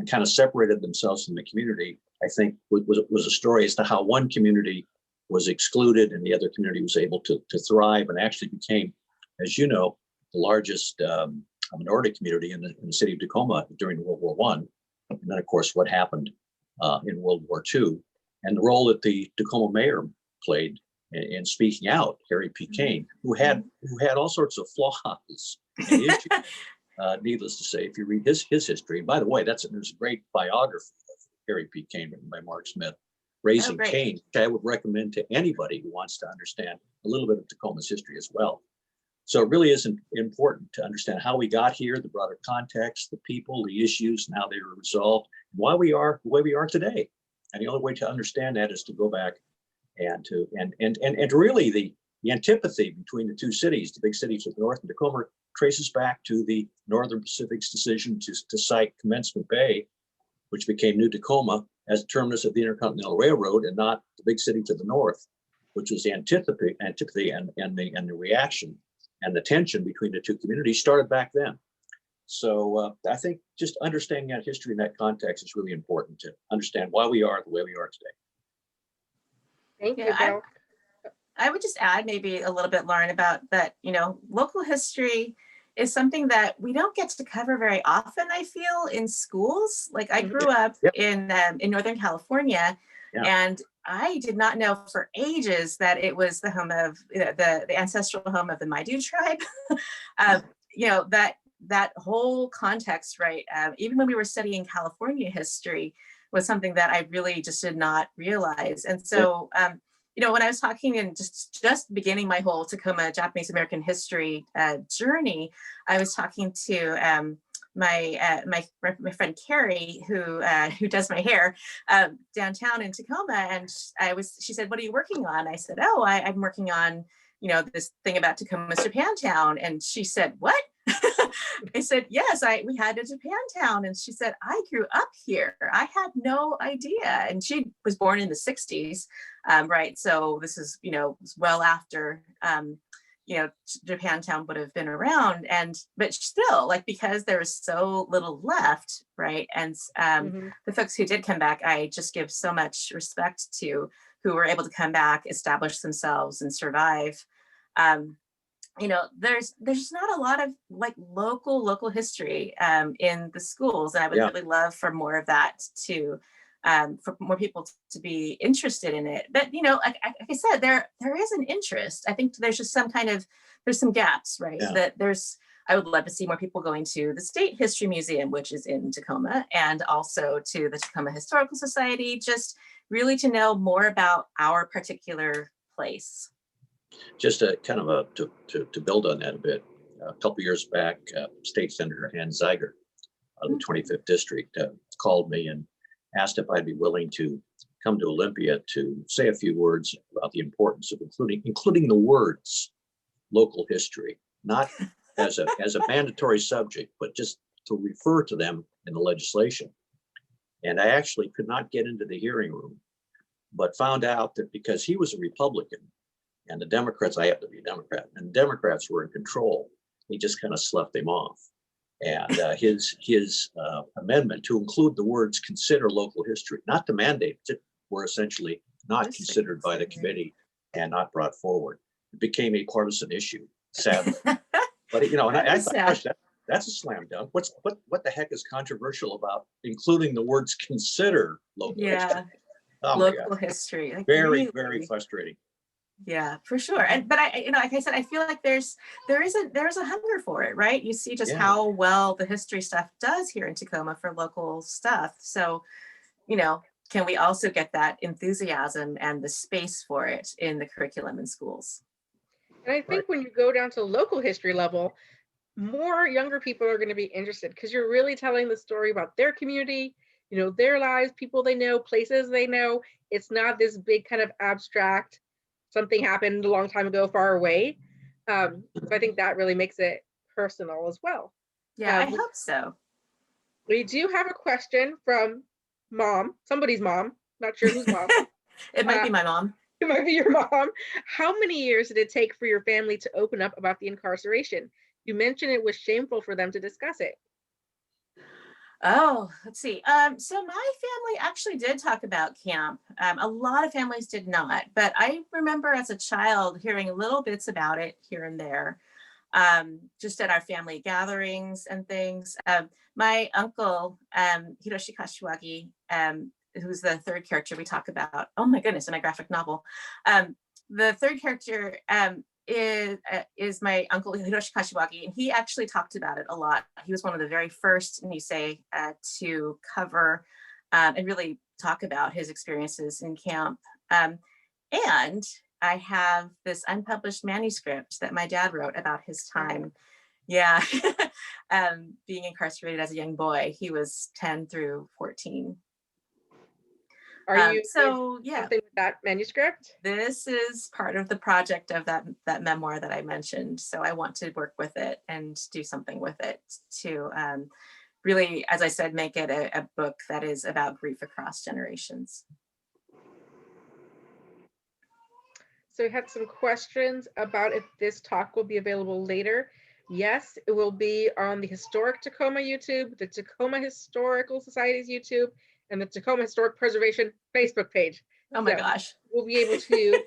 kind of separated themselves from the community. I think was a story as to how one community was excluded and the other community was able to thrive and actually became, as you know, the largest minority community in the city of Tacoma during World War I. And then, of course, what happened in World War II, and the role that the Tacoma mayor played in speaking out, Harry P. Kane, who had all sorts of flaws and issues. Needless to say, if you read his history, and by the way, there's a great biography of Harry P. Kane written by Mark Smith, Raising Kane, which I would recommend to anybody who wants to understand a little bit of Tacoma's history as well. So it really is important to understand how we got here, the broader context, the people, the issues, and how they were resolved, and why we are the way we are today. And the only way to understand that is to go back and really the antipathy between the two cities, the big cities of the north and Tacoma, traces back to the Northern Pacific's decision to cite Commencement Bay, which became New Tacoma, as the terminus of the Intercontinental Railroad, and not the big city to the north, which was the antipathy and the reaction and the tension between the two communities started back then. So I think just understanding that history in that context is really important to understand why we are the way we are today. Thank you, Bill. I would just add maybe a little bit, Lauren, about that, local history is something that we don't get to cover very often, I feel, in schools. Like I grew up in Northern California, and I did not know for ages that it was the home of the ancestral home of the Maidu tribe. That whole context, right? Even when we were studying California history, was something that I really just did not realize. And so, when I was talking and just beginning my whole Tacoma Japanese American history journey, I was talking to my friend Carrie, who does my hair downtown in Tacoma, and she said, "What are you working on?" I said, "Oh, I'm working on this thing about Tacoma's Japantown." And she said, "What?" I said, "Yes, we had a Japantown." And she said, "I grew up here. I had no idea." And she was born in the 60s, right? So this is, well after, Japantown would have been around. But still, because there was so little left, right? And the folks who did come back, I just give so much respect to, who were able to come back, establish themselves and survive. There's not a lot of local history in the schools, and I would really love for more of that for more people to be interested in it. But like I said, there is an interest. I think there's just there's some gaps, right? I would love to see more people going to the State History Museum, which is in Tacoma, and also to the Tacoma Historical Society, just really to know more about our particular place. Just to build on that a bit, a couple years back, State Senator Ann Zeiger of the 25th District called me and asked if I'd be willing to come to Olympia to say a few words about the importance of including the words local history, not as a mandatory subject, but just to refer to them in the legislation. And I actually could not get into the hearing room, but found out that because he was a Republican, and the Democrats, I happen to be a Democrat, and Democrats were in control, he just kind of sloughed them off. And his amendment to include the words "consider local history," not to mandate, were essentially not considered by the committee and not brought forward. It became a partisan issue, sadly. But and I thought, gosh, that's a slam dunk. What the heck is controversial about including the words "consider local history"? Oh, local history, very frustrating. Yeah, for sure. But I, like I said, I feel like there's a hunger for it, right? You see just how well the history stuff does here in Tacoma for local stuff. So, can we also get that enthusiasm and the space for it in the curriculum in schools? And I think when you go down to local history level, more younger people are going to be interested, because you're really telling the story about their community, their lives, people they know, places they know. It's not this big kind of abstract, something happened a long time ago, far away. So I think that really makes it personal as well. Yeah, I hope so. We do have a question from somebody's mom, not sure whose mom. It might be my mom. it might be your mom. How many years did it take for your family to open up about the incarceration? You mentioned it was shameful for them to discuss it. Oh, let's see. So my family actually did talk about camp. A lot of families did not, but I remember as a child hearing little bits about it here and there, just at our family gatherings and things. My uncle, Hiroshi Kashiwagi, who's the third character we talk about. Oh my goodness, in my graphic novel. The third character is my uncle Hiroshi Kashiwagi, and he actually talked about it a lot. He was one of the very first Nisei to cover and really talk about his experiences in camp. And I have this unpublished manuscript that my dad wrote about his time. Yeah, being incarcerated as a young boy. He was 10 through 14. Are you so yeah, something with that manuscript? This is part of the project of that memoir that I mentioned. So I want to work with it and do something with it to really, as I said, make it a book that is about grief across generations. So we had some questions about if this talk will be available later. Yes, it will be on the Historic Tacoma YouTube, the Tacoma Historical Society's YouTube, and the Tacoma Historic Preservation Facebook page. Oh my gosh. We'll be able to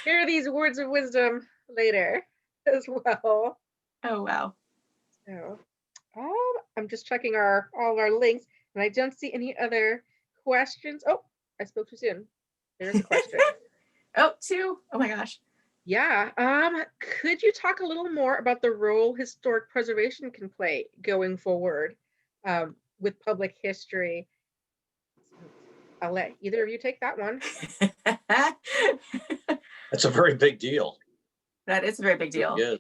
hear these words of wisdom later as well. Oh, wow. So, I'm just checking all of our links, and I don't see any other questions. Oh, I spoke too soon. There's a question. Oh, two? Oh my gosh. Yeah. Could you talk a little more about the role historic preservation can play going forward with public history? I'll let either of you take that one. That's a very big deal. That is a very big deal. Yeah,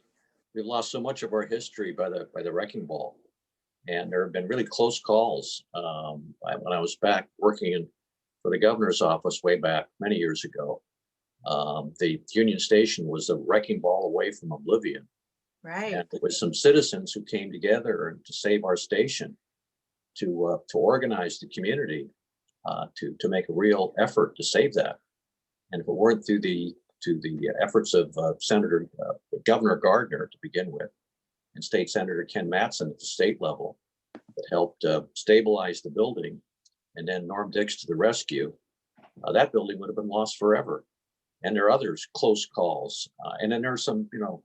we've lost so much of our history by the wrecking ball, and there have been really close calls. When I was back working for the governor's office way back many years ago, the Union Station was a wrecking ball away from oblivion. Right. And there was some citizens who came together to save our station, to organize the community, to make a real effort to save that. And if it weren't through the efforts of Governor Gardner to begin with, and State Senator Ken Mattson at the state level, that helped stabilize the building, and then Norm Dix to the rescue, that building would have been lost forever. And there are others close calls, and then there are some, not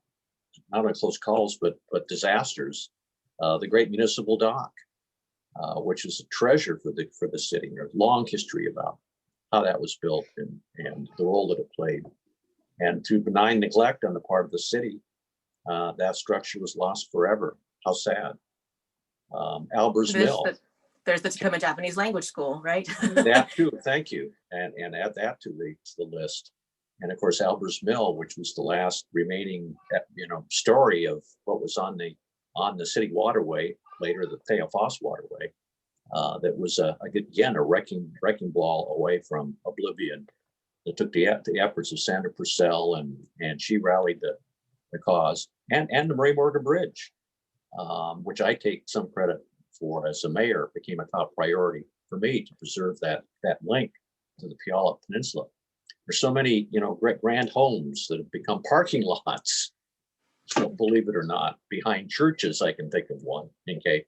only close calls but disasters. The Great Municipal Dock, which is a treasure for the city. There's a long history about how that was built and the role that it played. And through benign neglect on the part of the city, that structure was lost forever. How sad. Albers Mill. There's the Tacoma Japanese Language School, right? That too, thank you. And add that to the list. And of course, Albers Mill, which was the last remaining, story of what was on the city waterway, later the Theophos waterway, that was again a wrecking ball away from oblivion. That took the efforts of Sandra Purcell, and she rallied the cause, and the Marie Morgan Bridge, which I take some credit for as a mayor, became a top priority for me to preserve that link to the Puyallup Peninsula. There's so many, grand homes that have become parking lots, believe it or not, behind churches. I can think of one. Okay.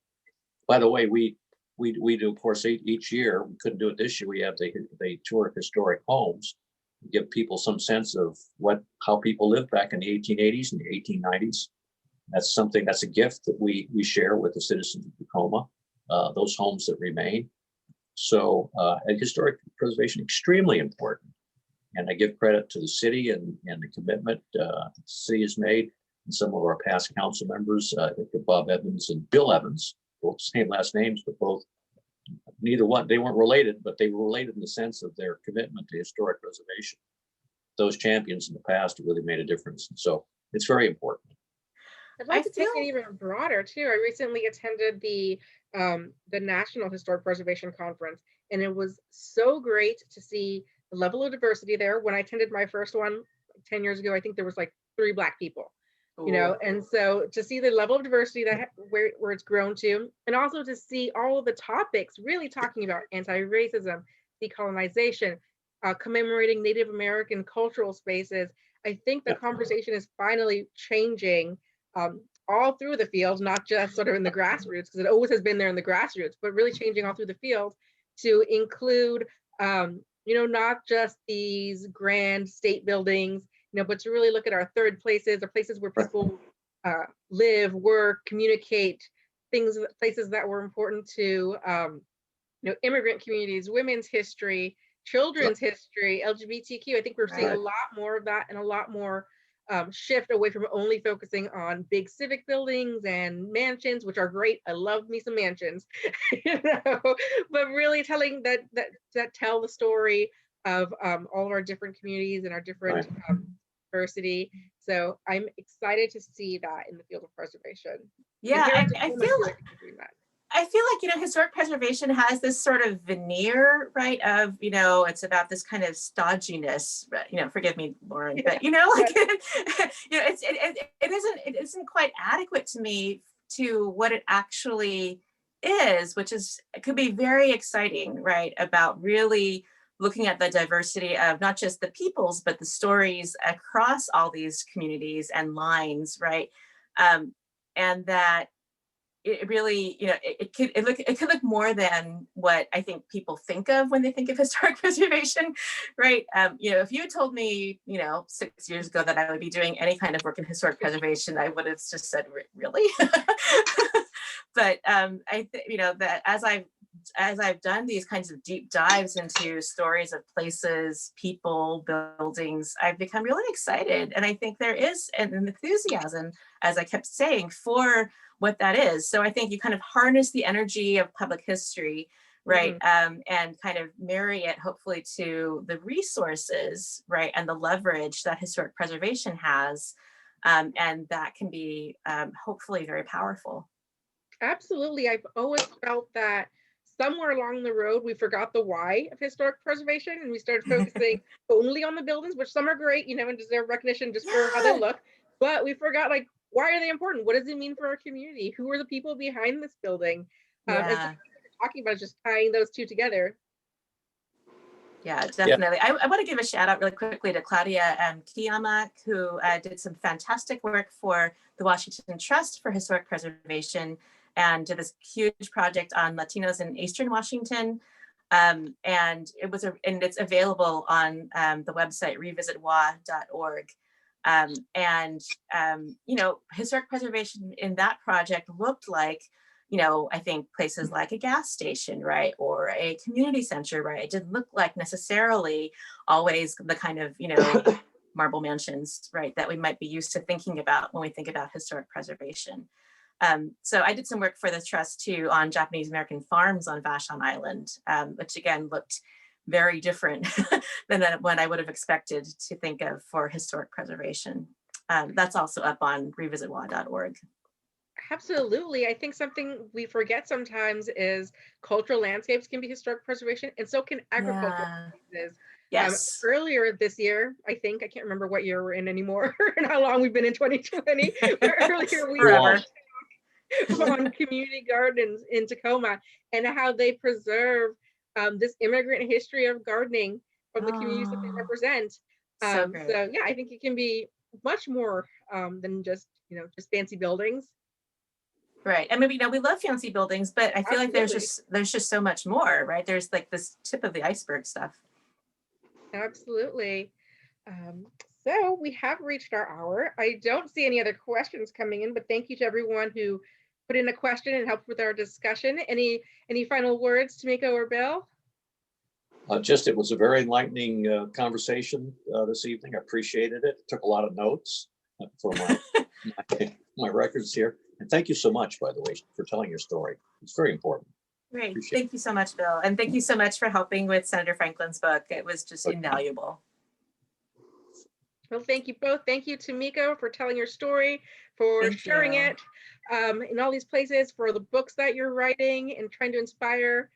By the way, we do, of course, each year. We couldn't do it this year. We have they tour historic homes, give people some sense of how people lived back in the 1880s and the 1890s. That's a gift that we share with the citizens of Tacoma. Those homes that remain. So, historic preservation extremely important. And I give credit to the city and the commitment the city has made, and some of our past council members, I think of Bob Evans and Bill Evans, both same last names, but neither one, they weren't related, but they were related in the sense of their commitment to historic preservation. Those champions in the past have really made a difference. So it's very important. I'd like to take it even broader too. I recently attended the National Historic Preservation Conference, and it was so great to see the level of diversity there. When I attended my first one 10 years ago, I think there was like 3 Black people, and so to see the level of diversity where it's grown to, and also to see all of the topics really talking about anti-racism, decolonization, commemorating Native American cultural spaces. I think the conversation is finally changing all through the field, not just sort of in the grassroots, because it always has been there in the grassroots, but really changing all through the field to include, not just these grand state buildings, but to really look at our third places, or places where people live, work, communicate, places that were important to, immigrant communities, women's history, children's history, LGBTQ. I think we're seeing a lot more of that, and a lot more shift away from only focusing on big civic buildings and mansions, which are great. I love me some mansions, but really telling that tell the story of all of our different communities and our different diversity. So I'm excited to see that in the field of preservation. Yeah, I feel like, historic preservation has this sort of veneer, right, of, it's about this kind of stodginess, forgive me, Lauren, but, it isn't quite adequate to me to what it actually is, which is, it could be very exciting, right, about really looking at the diversity of not just the peoples, but the stories across all these communities and lines, right, and that it really, it could look more than what I think people think of when they think of historic preservation, right? If you had told me, 6 years ago that I would be doing any kind of work in historic preservation, I would have just said, really? But I think, that as I've done these kinds of deep dives into stories of places, people, buildings, I've become really excited. And I think there is an enthusiasm, as I kept saying, for what that is. So I think you kind of harness the energy of public history, right? And kind of marry it hopefully to the resources, right? And the leverage that historic preservation has. And that can be hopefully very powerful. Absolutely. I've always felt that somewhere along the road, we forgot the why of historic preservation, and we started focusing only on the buildings, which some are great, and deserve recognition just for how they look. But we forgot, like, why are they important? What does it mean for our community? Who are the people behind this building? And so what we're talking about is just tying those two together. Yeah, definitely. I want to give a shout out really quickly to Claudia Kiyama, who did some fantastic work for the Washington Trust for Historic Preservation, and did this huge project on Latinos in Eastern Washington. And it's available on the website revisitwa.org. Historic preservation in that project looked like, I think places like a gas station, right? Or a community center, right? It didn't look like necessarily always the kind of, marble mansions, right? That we might be used to thinking about when we think about historic preservation. So I did some work for the trust too on Japanese American farms on Vashon Island, which again looked very different than what I would have expected to think of for historic preservation. That's also up on revisitwa.org. Absolutely. I think something we forget sometimes is cultural landscapes can be historic preservation, and so can agricultural spaces. Yes. Earlier this year, I can't remember what year we're in anymore and how long we've been in 2020. But earlier we on community gardens in Tacoma and how they preserve this immigrant history of gardening from the communities that they represent. So yeah, I think it can be much more than just fancy buildings. Right. And maybe, we love fancy buildings, but I feel like there's just so much more, right? There's like this tip of the iceberg stuff. Absolutely. So we have reached our hour. I don't see any other questions coming in, but thank you to everyone who put in a question and helped with our discussion. Any final words, Tamiko or Bill? It was a very enlightening conversation this evening. I appreciated it. Took a lot of notes for my records here. And thank you so much, by the way, for telling your story. It's very important. Great. Thank you so much, Bill. And thank you so much for helping with Senator Franklin's book. It was just invaluable. Well, thank you both. Thank you, Tamiko, for telling your story, for sharing it in all these places, for the books that you're writing and trying to inspire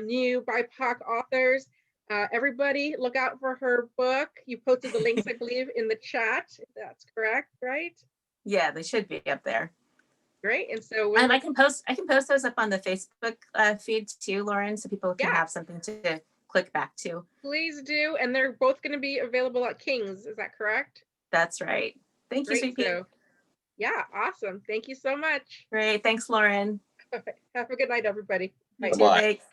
new BIPOC authors. Everybody look out for her book. You posted the links, I believe, in the chat. If that's correct, right? Yeah, they should be up there. Great. And so I can post those up on the Facebook feed too, Lauren, so people can have something to click back to. Please do. And they're both going to be available at King's. Is that correct? That's right. Thank you, Sweet Pea. So, yeah, awesome. Thank you so much. Great. Thanks, Lauren. Have a good night, everybody. You too. Bye-bye. Thanks.